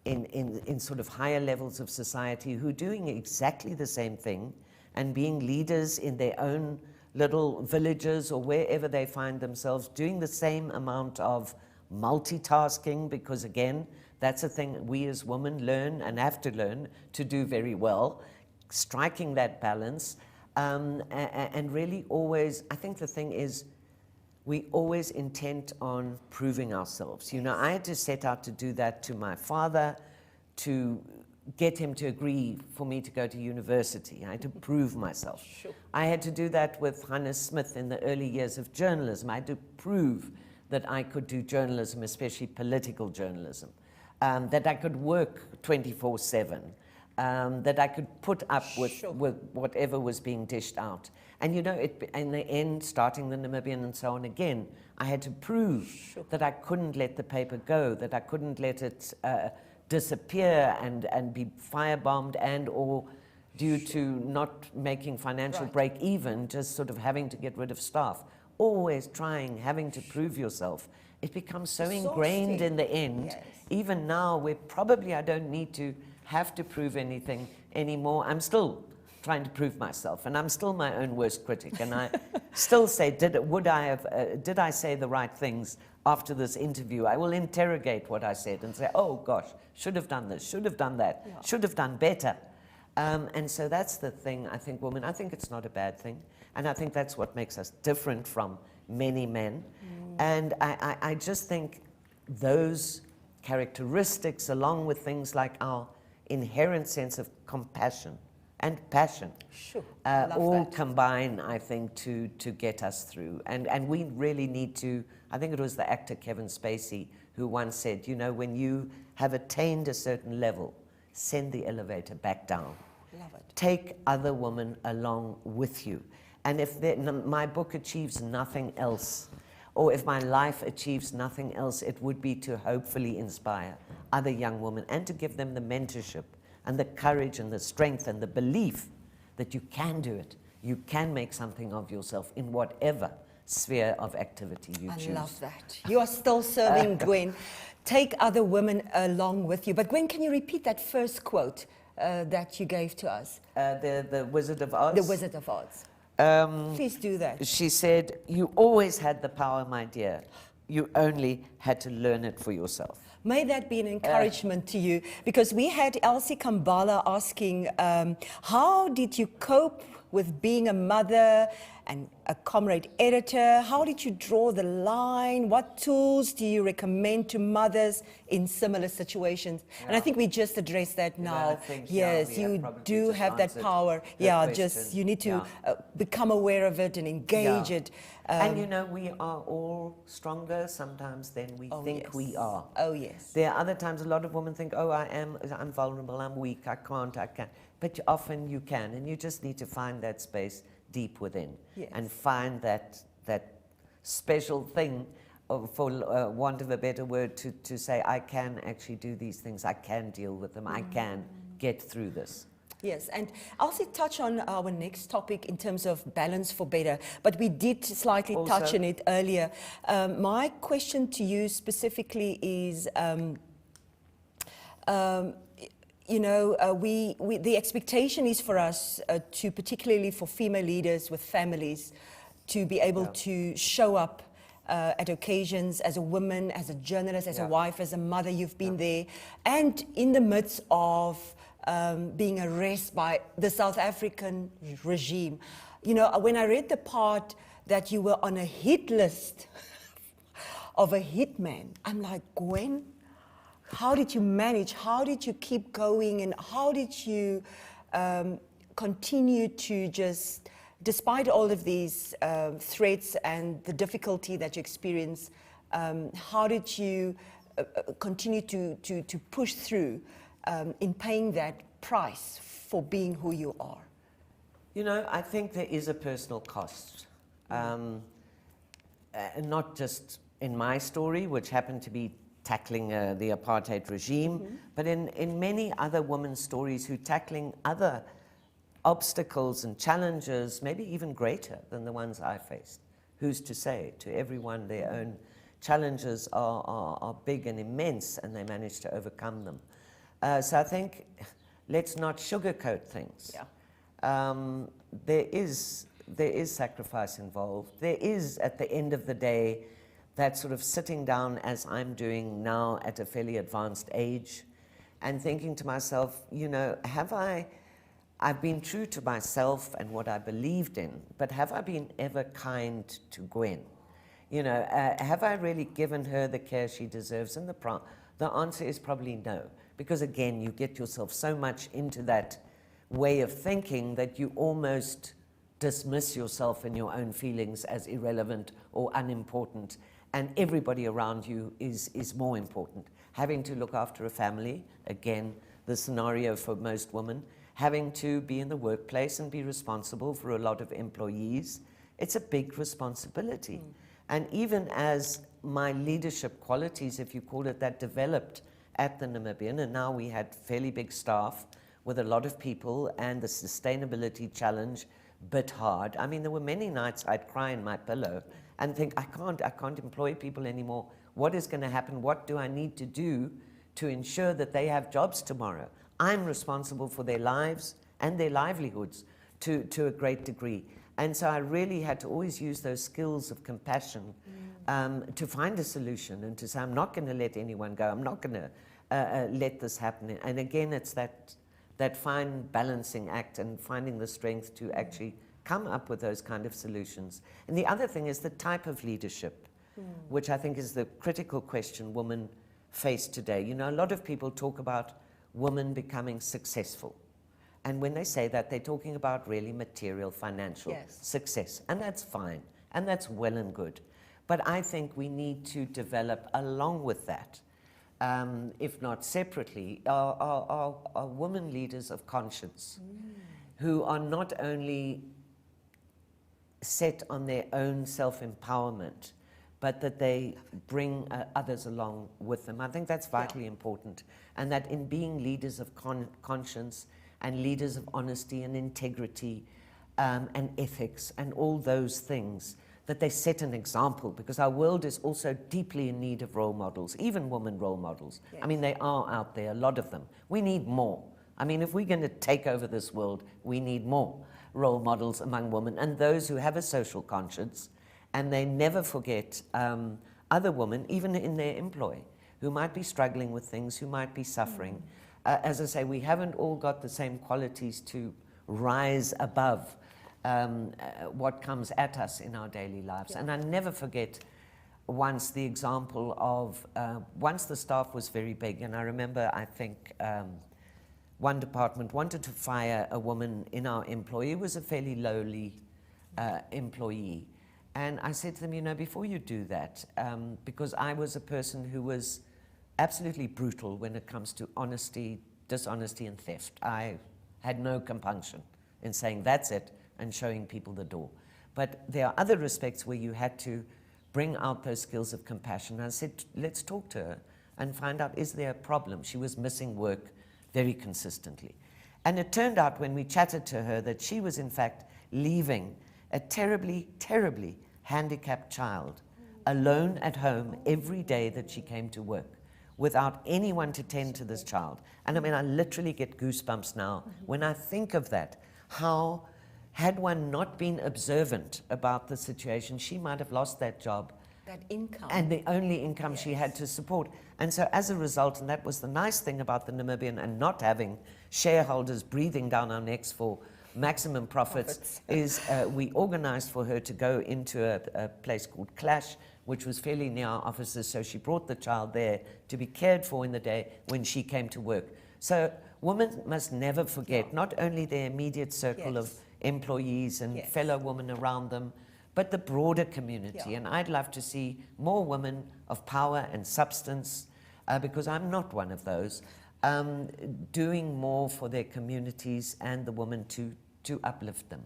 in sort of higher levels of society who are doing exactly the same thing and being leaders in their own little villages or wherever they find themselves, doing the same amount of multitasking, because again, that's a thing we as women learn and have to learn to do very well, striking that balance, and really always, I think the thing is, we always intent on proving ourselves. You know, I had to set out to do that to my father, to get him to agree for me to go to university. I had to prove myself. Sure. I had to do that with Hannah Smith in the early years of journalism. I had to prove that I could do journalism, especially political journalism, that I could work 24/7, that I could put up with whatever was being dished out. And you know, in the end, starting the Namibian and so on again, I had to prove that I couldn't let the paper go, that I couldn't let it disappear and be firebombed and or due to not making financial break even, just sort of having to get rid of staff. Always having to prove yourself. It becomes so ingrained in the end, even now where probably I don't need to have to prove anything anymore. I'm still trying to prove myself, and I'm still my own worst critic, and I still say, did I say the right things after this interview? I will interrogate what I said and say, oh gosh, should have done this, should have done that, should have done better. And so that's the thing, I think, women, I think it's not a bad thing, and I think that's what makes us different from many men. And I just think those characteristics, along with things like our inherent sense of compassion and passion, all combine, I think, to get us through. And we really need to, I think it was the actor Kevin Spacey who once said, you know, when you have attained a certain level, send the elevator back down. Love it. Take other women along with you. And if my book achieves nothing else, or if my life achieves nothing else, it would be to hopefully inspire other young women and to give them the mentorship and the courage and the strength and the belief that you can do it. You can make something of yourself in whatever sphere of activity you choose. I love that. You are still serving, Gwen. Take other women along with you. But Gwen, can you repeat that first quote that you gave to us? The Wizard of Oz? The Wizard of Oz. Please do that. She said, you always had the power, my dear. You only had to learn it for yourself. May that be an encouragement to you, because we had Elsie Kambala asking, how did you cope with being a mother and a Comrade Editor? How did you draw the line? What tools do you recommend to mothers in similar situations? And I think we just addressed that now. I think, yes, we have you probably do just have that answered power. the Yeah, question. just you need to become aware of it and engage it. And you know, we are all stronger sometimes than we think we are. Oh, yes. There are other times a lot of women think, oh, I'm vulnerable, I'm weak, I can't. But often you can, and you just need to find that space deep within. Yes. And find that special thing, for want of a better word, to say, I can actually do these things, I can deal with them, I can get through this. Yes, and I'll also touch on our next topic in terms of balance for better, but we did slightly touch on it earlier. My question to you specifically is, you know, the expectation is for us to, particularly for female leaders with families, to be able to show up at occasions as a woman, as a journalist, as a wife, as a mother. You've been there, and in the midst of being arrested by the South African regime. You know, when I read the part that you were on a hit list of a hitman, I'm like, Gwen, how did you manage? How did you keep going? And how did you continue to just, despite all of these threats and the difficulty that you experience, how did you continue to push through in paying that price for being who you are? You know, I think there is a personal cost. Not just in my story, which happened to be tackling the apartheid regime, but in many other women's stories who are tackling other obstacles and challenges, maybe even greater than the ones I faced. Who's to say? To everyone, their own challenges are big and immense, and they manage to overcome them. So I think let's not sugarcoat things. There is sacrifice involved. There is, at the end of the day, that sort of sitting down as I'm doing now at a fairly advanced age and thinking to myself, you know, I've been true to myself and what I believed in, but have I been ever kind to Gwen? You know, have I really given her the care she deserves? And the answer is probably no. Because again, you get yourself so much into that way of thinking that you almost dismiss yourself and your own feelings as irrelevant or unimportant, and everybody around you is more important. Having to look after a family, again, the scenario for most women, having to be in the workplace and be responsible for a lot of employees, it's a big responsibility. And even as my leadership qualities, if you call it that, developed at the Namibian, and now we had fairly big staff with a lot of people, and the sustainability challenge bit hard. I mean, there were many nights I'd cry in my pillow and think, I can't employ people anymore. What is going to happen? What do I need to do to ensure that they have jobs tomorrow? I'm responsible for their lives and their livelihoods to a great degree. And so I really had to always use those skills of compassion to find a solution and to say, I'm not going to let anyone go. I'm not going to let this happen. And again, it's that fine balancing act and finding the strength to actually come up with those kind of solutions. And the other thing is the type of leadership, which I think is the critical question women face today. You know, a lot of people talk about women becoming successful. And when they say that, they're talking about really material, financial success. And that's fine. And that's well and good. But I think we need to develop along with that, if not separately, are women leaders of conscience who are not only set on their own self-empowerment, but that they bring others along with them. I think that's vitally important. And that in being leaders of conscience and leaders of honesty and integrity and ethics and all those things, that they set an example, because our world is also deeply in need of role models, even women role models. I mean, they are out there, a lot of them. We need more. I mean, if we're going to take over this world, we need more role models among women, and those who have a social conscience, and they never forget other women, even in their employ, who might be struggling with things, who might be suffering. As I say, we haven't all got the same qualities to rise above what comes at us in our daily lives. And I never forget once the example of, once the staff was very big, and I remember, I think, one department wanted to fire a woman in our employee, who was a fairly lowly employee. And I said to them, you know, before you do that, because I was a person who was absolutely brutal when it comes to honesty, dishonesty, and theft. I had no compunction in saying that's it and showing people the door. But there are other respects where you had to bring out those skills of compassion. And I said, let's talk to her and find out, is there a problem? She was missing work very consistently. And it turned out when we chatted to her that she was in fact leaving a terribly, terribly handicapped child alone at home every day that she came to work without anyone to tend to this child. And I mean, I literally get goosebumps now when I think of that. How, had one not been observant about the situation, she might have lost that job. That income. And the only income she had to support. And so as a result, and that was the nice thing about the Namibian and not having shareholders breathing down our necks for maximum profits. Is we organized for her to go into a place called Clash, which was fairly near our offices, so she brought the child there to be cared for in the day when she came to work. So women must never forget not only their immediate circle of employees and fellow women around them, but the broader community. And I'd love to see more women of power and substance, because I'm not one of those, doing more for their communities and the women to uplift them.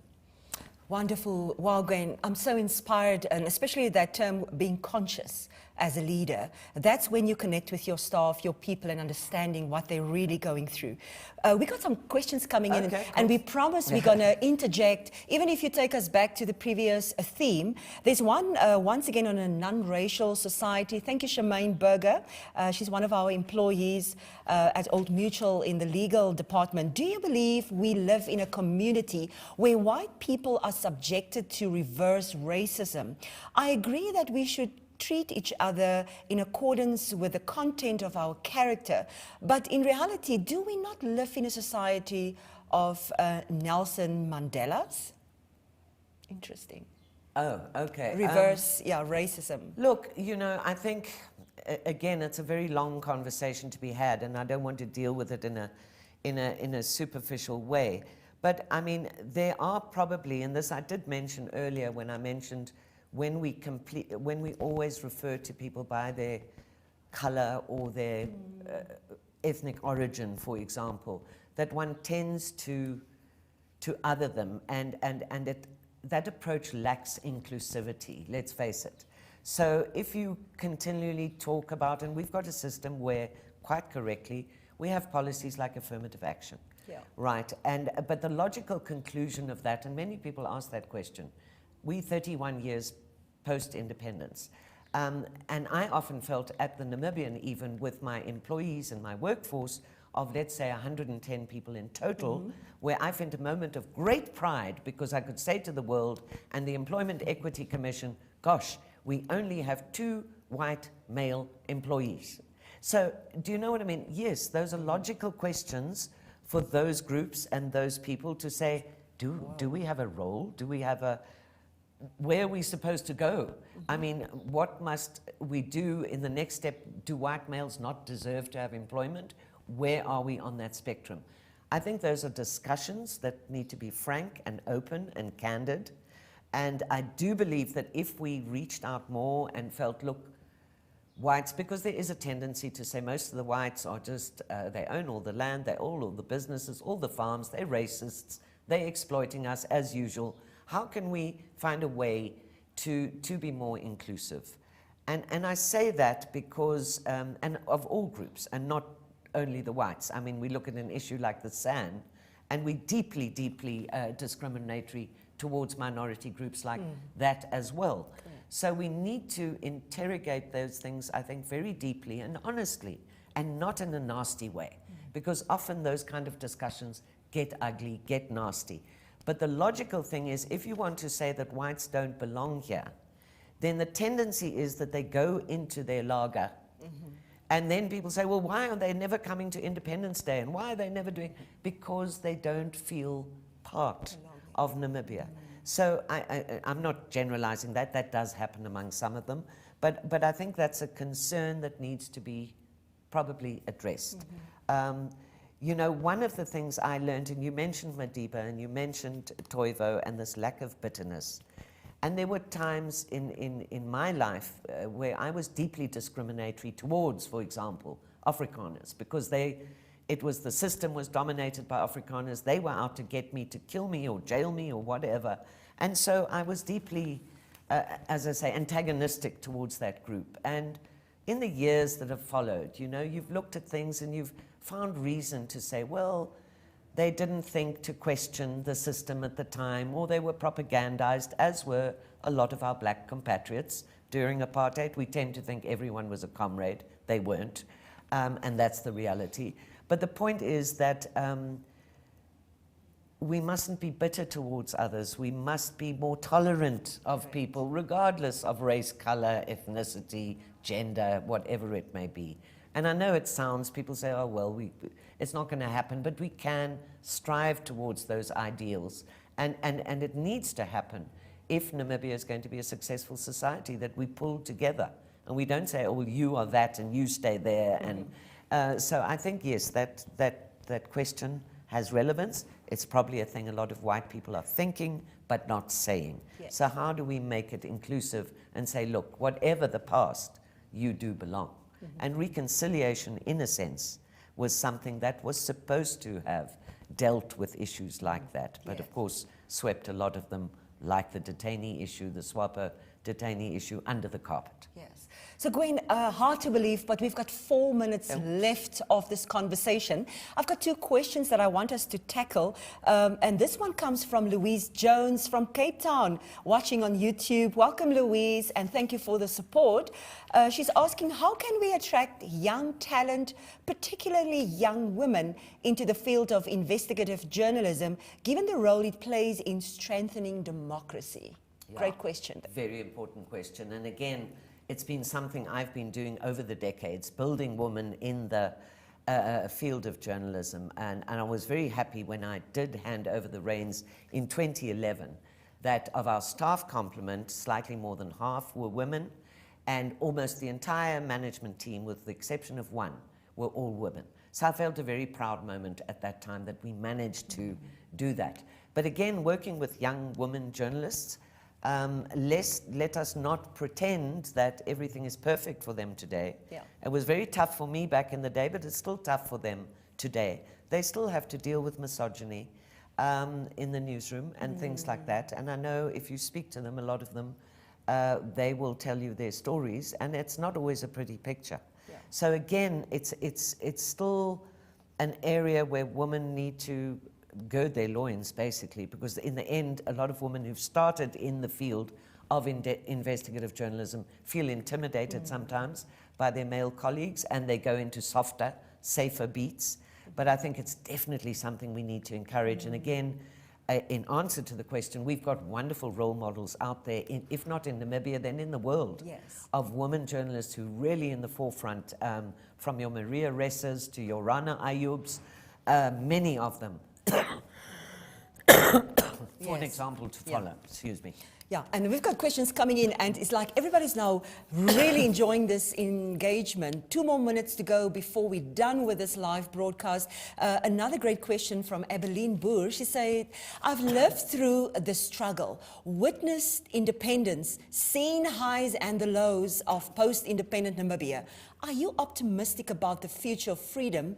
Wonderful. Wow, Gwen, I'm so inspired, and especially that term, being conscious as a leader. That's when you connect with your staff, your people, and understanding what they're really going through. We got some questions coming in, and we promise we're going to interject, even if you take us back to the previous theme. There's one, once again, on a non-racial society. Thank you, Shemaine Berger. She's one of our employees at Old Mutual in the legal department. Do you believe we live in a community where white people are subjected to reverse racism? I agree that we should treat each other in accordance with the content of our character. But in reality, do we not live in a society of Nelson Mandelas? Interesting. Oh, okay. Reverse, racism. Look, you know, I think, again, it's a very long conversation to be had, and I don't want to deal with it in a superficial way. But, I mean, there are probably, and this I did mention earlier when I mentioned when we always refer to people by their color or their ethnic origin, for example, that one tends to other them, and that approach lacks inclusivity, let's face it. So if you continually talk about, and we've got a system where, quite correctly, we have policies like affirmative action, right? But the logical conclusion of that, and many people ask that question, we 31 years post-independence. And I often felt at the Namibian, even with my employees and my workforce of, let's say, 110 people in total, where I felt a moment of great pride because I could say to the world and the Employment Equity Commission, gosh, we only have 2 white male employees. So do you know what I mean? Yes, those are logical questions for those groups and those people to say, do we have a role? Do we have a, where are we supposed to go? I mean, what must we do in the next step? Do white males not deserve to have employment? Where are we on that spectrum? I think those are discussions that need to be frank and open and candid. And I do believe that if we reached out more and felt, look, whites, because there is a tendency to say most of the whites are just, they own all the land, they own all the businesses, all the farms, they're racists, they're exploiting us as usual. How can we find a way to be more inclusive? And I say that because, and of all groups, and not only the whites. I mean, we look at an issue like the SAN, and we're deeply, deeply discriminatory towards minority groups like that as well. So we need to interrogate those things, I think, very deeply and honestly, and not in a nasty way, because often those kind of discussions get ugly, get nasty. But the logical thing is, if you want to say that whites don't belong here, then the tendency is that they go into their lager, and then people say, well, why are they never coming to Independence Day, and why are they never doing, because they don't feel part of Namibia. So I'm not generalizing that. That does happen among some of them. But I think that's a concern that needs to be probably addressed. You know, one of the things I learned, and you mentioned Madiba, and you mentioned Toivo, and this lack of bitterness. And there were times in my life where I was deeply discriminatory towards, for example, Afrikaners, because the system was dominated by Afrikaners. They were out to get me, to kill me or jail me or whatever. And so I was deeply, as I say, antagonistic towards that group. And in the years that have followed, you know, you've looked at things and you've found reason to say, well, they didn't think to question the system at the time, or they were propagandized, as were a lot of our black compatriots during apartheid. We tend to think everyone was a comrade. They weren't, and that's the reality. But the point is that we mustn't be bitter towards others. We must be more tolerant of people, regardless of race, color, ethnicity, gender, whatever it may be. And I know it sounds, people say, oh, well, it's not going to happen, but we can strive towards those ideals. And it needs to happen if Namibia is going to be a successful society, that we pull together. And we don't say, oh, well, you are that and you stay there. And so I think, yes, that question has relevance. It's probably a thing a lot of white people are thinking, but not saying. Yes. So how do we make it inclusive and say, look, whatever the past, you do belong. And reconciliation, in a sense, was something that was supposed to have dealt with issues like that, but of course swept a lot of them, like the detainee issue, the SWAPO detainee issue, under the carpet. Yes. So Gwen, hard to believe, but we've got 4 minutes left of this conversation. I've got 2 questions that I want us to tackle. And this one comes from Louise Jones from Cape Town, watching on YouTube. Welcome, Louise, and thank you for the support. She's asking, how can we attract young talent, particularly young women, into the field of investigative journalism, given the role it plays in strengthening democracy? Yeah. Great question. Very important question. And again, it's been something I've been doing over the decades, building women in the field of journalism. And I was very happy when I did hand over the reins in 2011, that of our staff complement, slightly more than half were women, and almost the entire management team, with the exception of one, were all women. So I felt a very proud moment at that time that we managed to do that. But again, working with young women journalists, let us not pretend that everything is perfect for them today. Yeah. It was very tough for me back in the day, but it's still tough for them today. They still have to deal with misogyny in the newsroom and things like that. And I know if you speak to them, a lot of them, they will tell you their stories, and it's not always a pretty picture. Yeah. So again, it's still an area where women need to gird their loins, basically, because in the end, a lot of women who've started in the field of investigative journalism feel intimidated sometimes by their male colleagues, and they go into softer, safer beats. But I think it's definitely something we need to encourage. And again, in answer to the question, we've got wonderful role models out there, if not in Namibia, then in the world, of women journalists who really in the forefront, from your Maria Ressas to your Rana Ayubs, many of them. For an example to follow, excuse me. Yeah, and we've got questions coming in, and it's like everybody's now really enjoying this engagement. 2 more minutes to go before we're done with this live broadcast. Another great question from Ebeline Boer. She said, I've lived through the struggle, witnessed independence, seen highs and the lows of post-independent Namibia. Are you optimistic about the future of freedom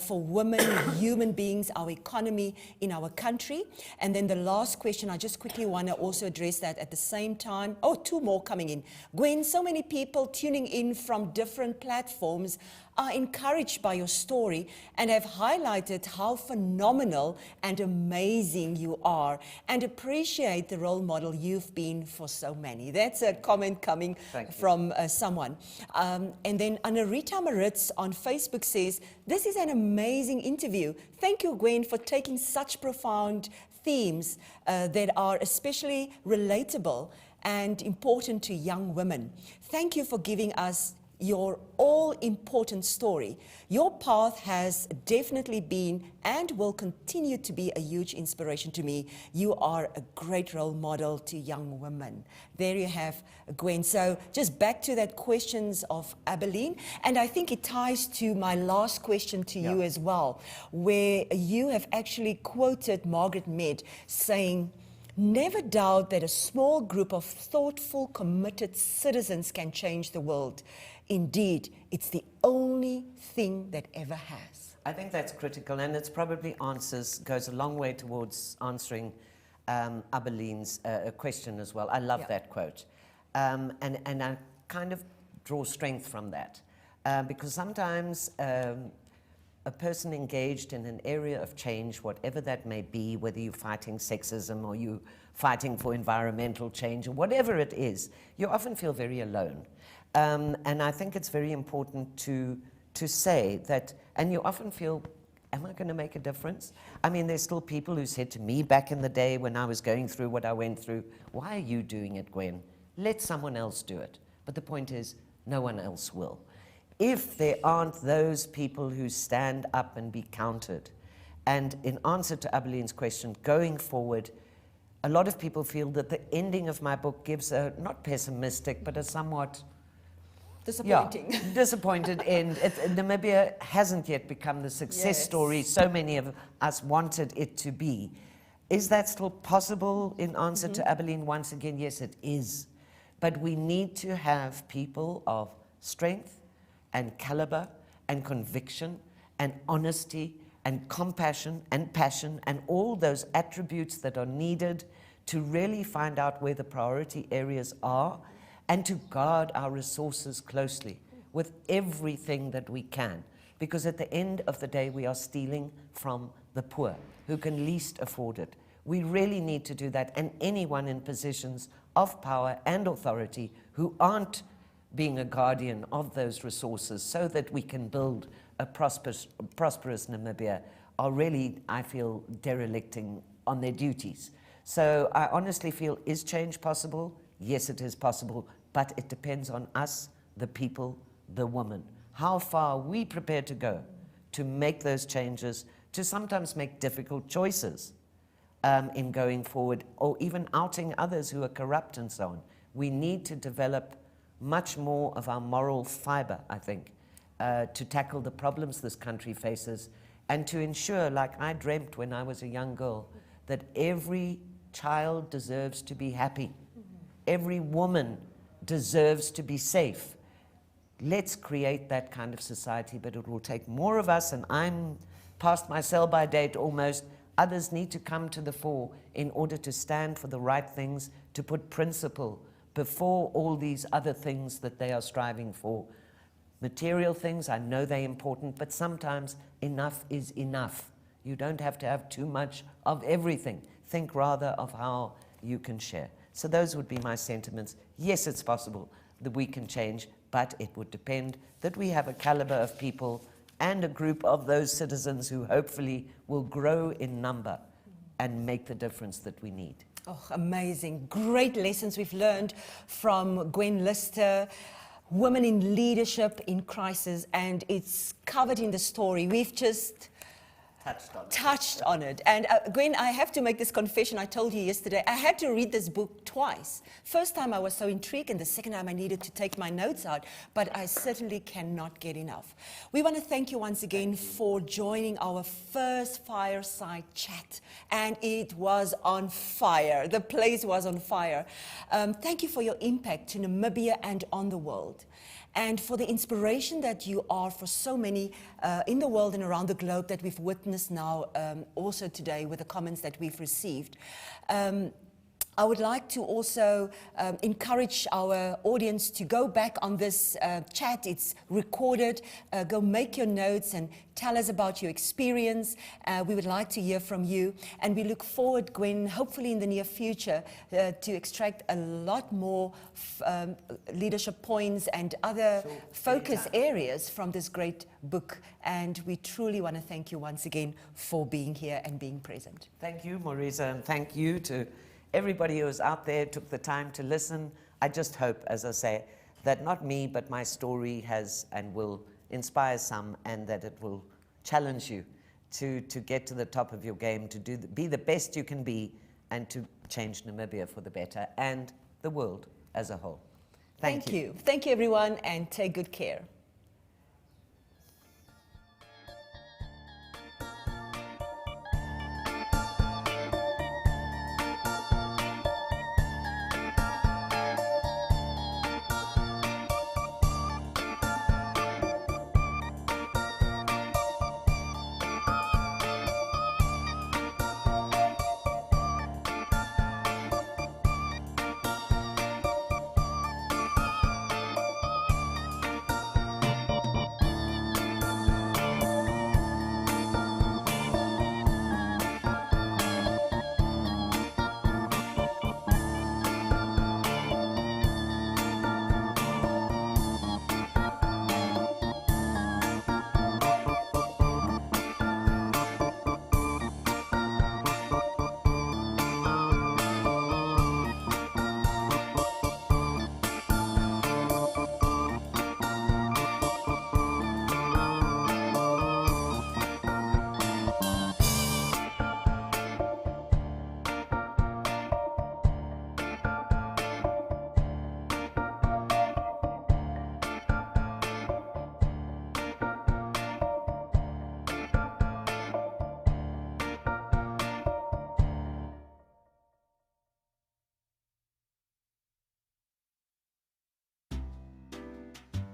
for women, human beings, our economy in our country? And then the last question, I just quickly want to also address that at the same time. Oh, 2 more coming in. Gwen, so many people tuning in from different platforms are encouraged by your story and have highlighted how phenomenal and amazing you are, and appreciate the role model you've been for so many. That's a comment coming from someone. And then Anarita Maritz on Facebook says, this is an amazing interview. Thank you, Gwen, for taking such profound themes that are especially relatable and important to young women. Thank you for giving us your all-important story. Your path has definitely been and will continue to be a huge inspiration to me. You are a great role model to young women. There you have Gwen. So just back to that questions of Abilene, and I think it ties to my last question to you as well, where you have actually quoted Margaret Mead saying, "Never doubt that a small group of thoughtful, committed citizens can change the world. Indeed, it's the only thing that ever has." I think that's critical, and it's probably goes a long way towards answering Abilene's question as well. I love that quote. And I kind of draw strength from that, because sometimes a person engaged in an area of change, whatever that may be, whether you're fighting sexism or you're fighting for environmental change or whatever it is, you often feel very alone. And I think it's very important to say that, and you often feel, am I going to make a difference? I mean, there's still people who said to me back in the day when I was going through what I went through, "Why are you doing it, Gwen? Let someone else do it." But the point is, no one else will. If there aren't those people who stand up and be counted, and in answer to Abilene's question, going forward, a lot of people feel that the ending of my book gives a, not pessimistic, but a somewhat disappointing. Disappointed end. Namibia hasn't yet become the success story so many of us wanted it to be. Is that still possible in answer to Abilene? Once again, yes, it is. But we need to have people of strength and caliber and conviction and honesty and compassion and passion and all those attributes that are needed to really find out where the priority areas are and to guard our resources closely with everything that we can. Because at the end of the day, we are stealing from the poor who can least afford it. We really need to do that. And anyone in positions of power and authority who aren't being a guardian of those resources so that we can build a prosperous Namibia are really, I feel, derelicting on their duties. So I honestly feel, is change possible? Yes, it is possible, but it depends on us, the people, the woman. How far are we prepared to go to make those changes, to sometimes make difficult choices in going forward, or even outing others who are corrupt and so on. We need to develop much more of our moral fiber, I think, to tackle the problems this country faces and to ensure, like I dreamt when I was a young girl, that every child deserves to be happy. Every woman deserves to be safe. Let's create that kind of society, but it will take more of us, and I'm past my sell-by date almost. Others need to come to the fore in order to stand for the right things, to put principle before all these other things that they are striving for. Material things, I know they're important, but sometimes enough is enough. You don't have to have too much of everything. Think rather of how you can share. So those would be my sentiments. Yes, it's possible that we can change, but it would depend that we have a caliber of people and a group of those citizens who hopefully will grow in number and make the difference that we need. Oh, amazing. Great lessons we've learned from Gwen Lister, women in leadership in crisis, and it's covered in the story. We've just touched on it. And Gwen, I have to make this confession. I told you yesterday, I had to read this book twice. First time I was so intrigued, and the second time I needed to take my notes out, but I certainly cannot get enough. We want to thank you once again for joining our first Fireside chat, and it was on fire. The place was on fire. Thank you for your impact to Namibia and on the world, and for the inspiration that you are for so many in the world and around the globe that we've witnessed now also today with the comments that we've received. I would like to also encourage our audience to go back on this chat. It's recorded. Go make your notes and tell us about your experience. We would like to hear from you. And we look forward, Gwen, hopefully in the near future, to extract a lot more leadership points and other focus areas from this great book. And we truly want to thank you once again for being here and being present. Thank you, Marisa, and thank you to everybody who was out there, took the time to listen. I just hope, as I say, that not me, but my story has and will inspire some, and that it will challenge you to get to the top of your game, to be the best you can be, and to change Namibia for the better and the world as a whole. Thank you. Thank you, everyone, and take good care.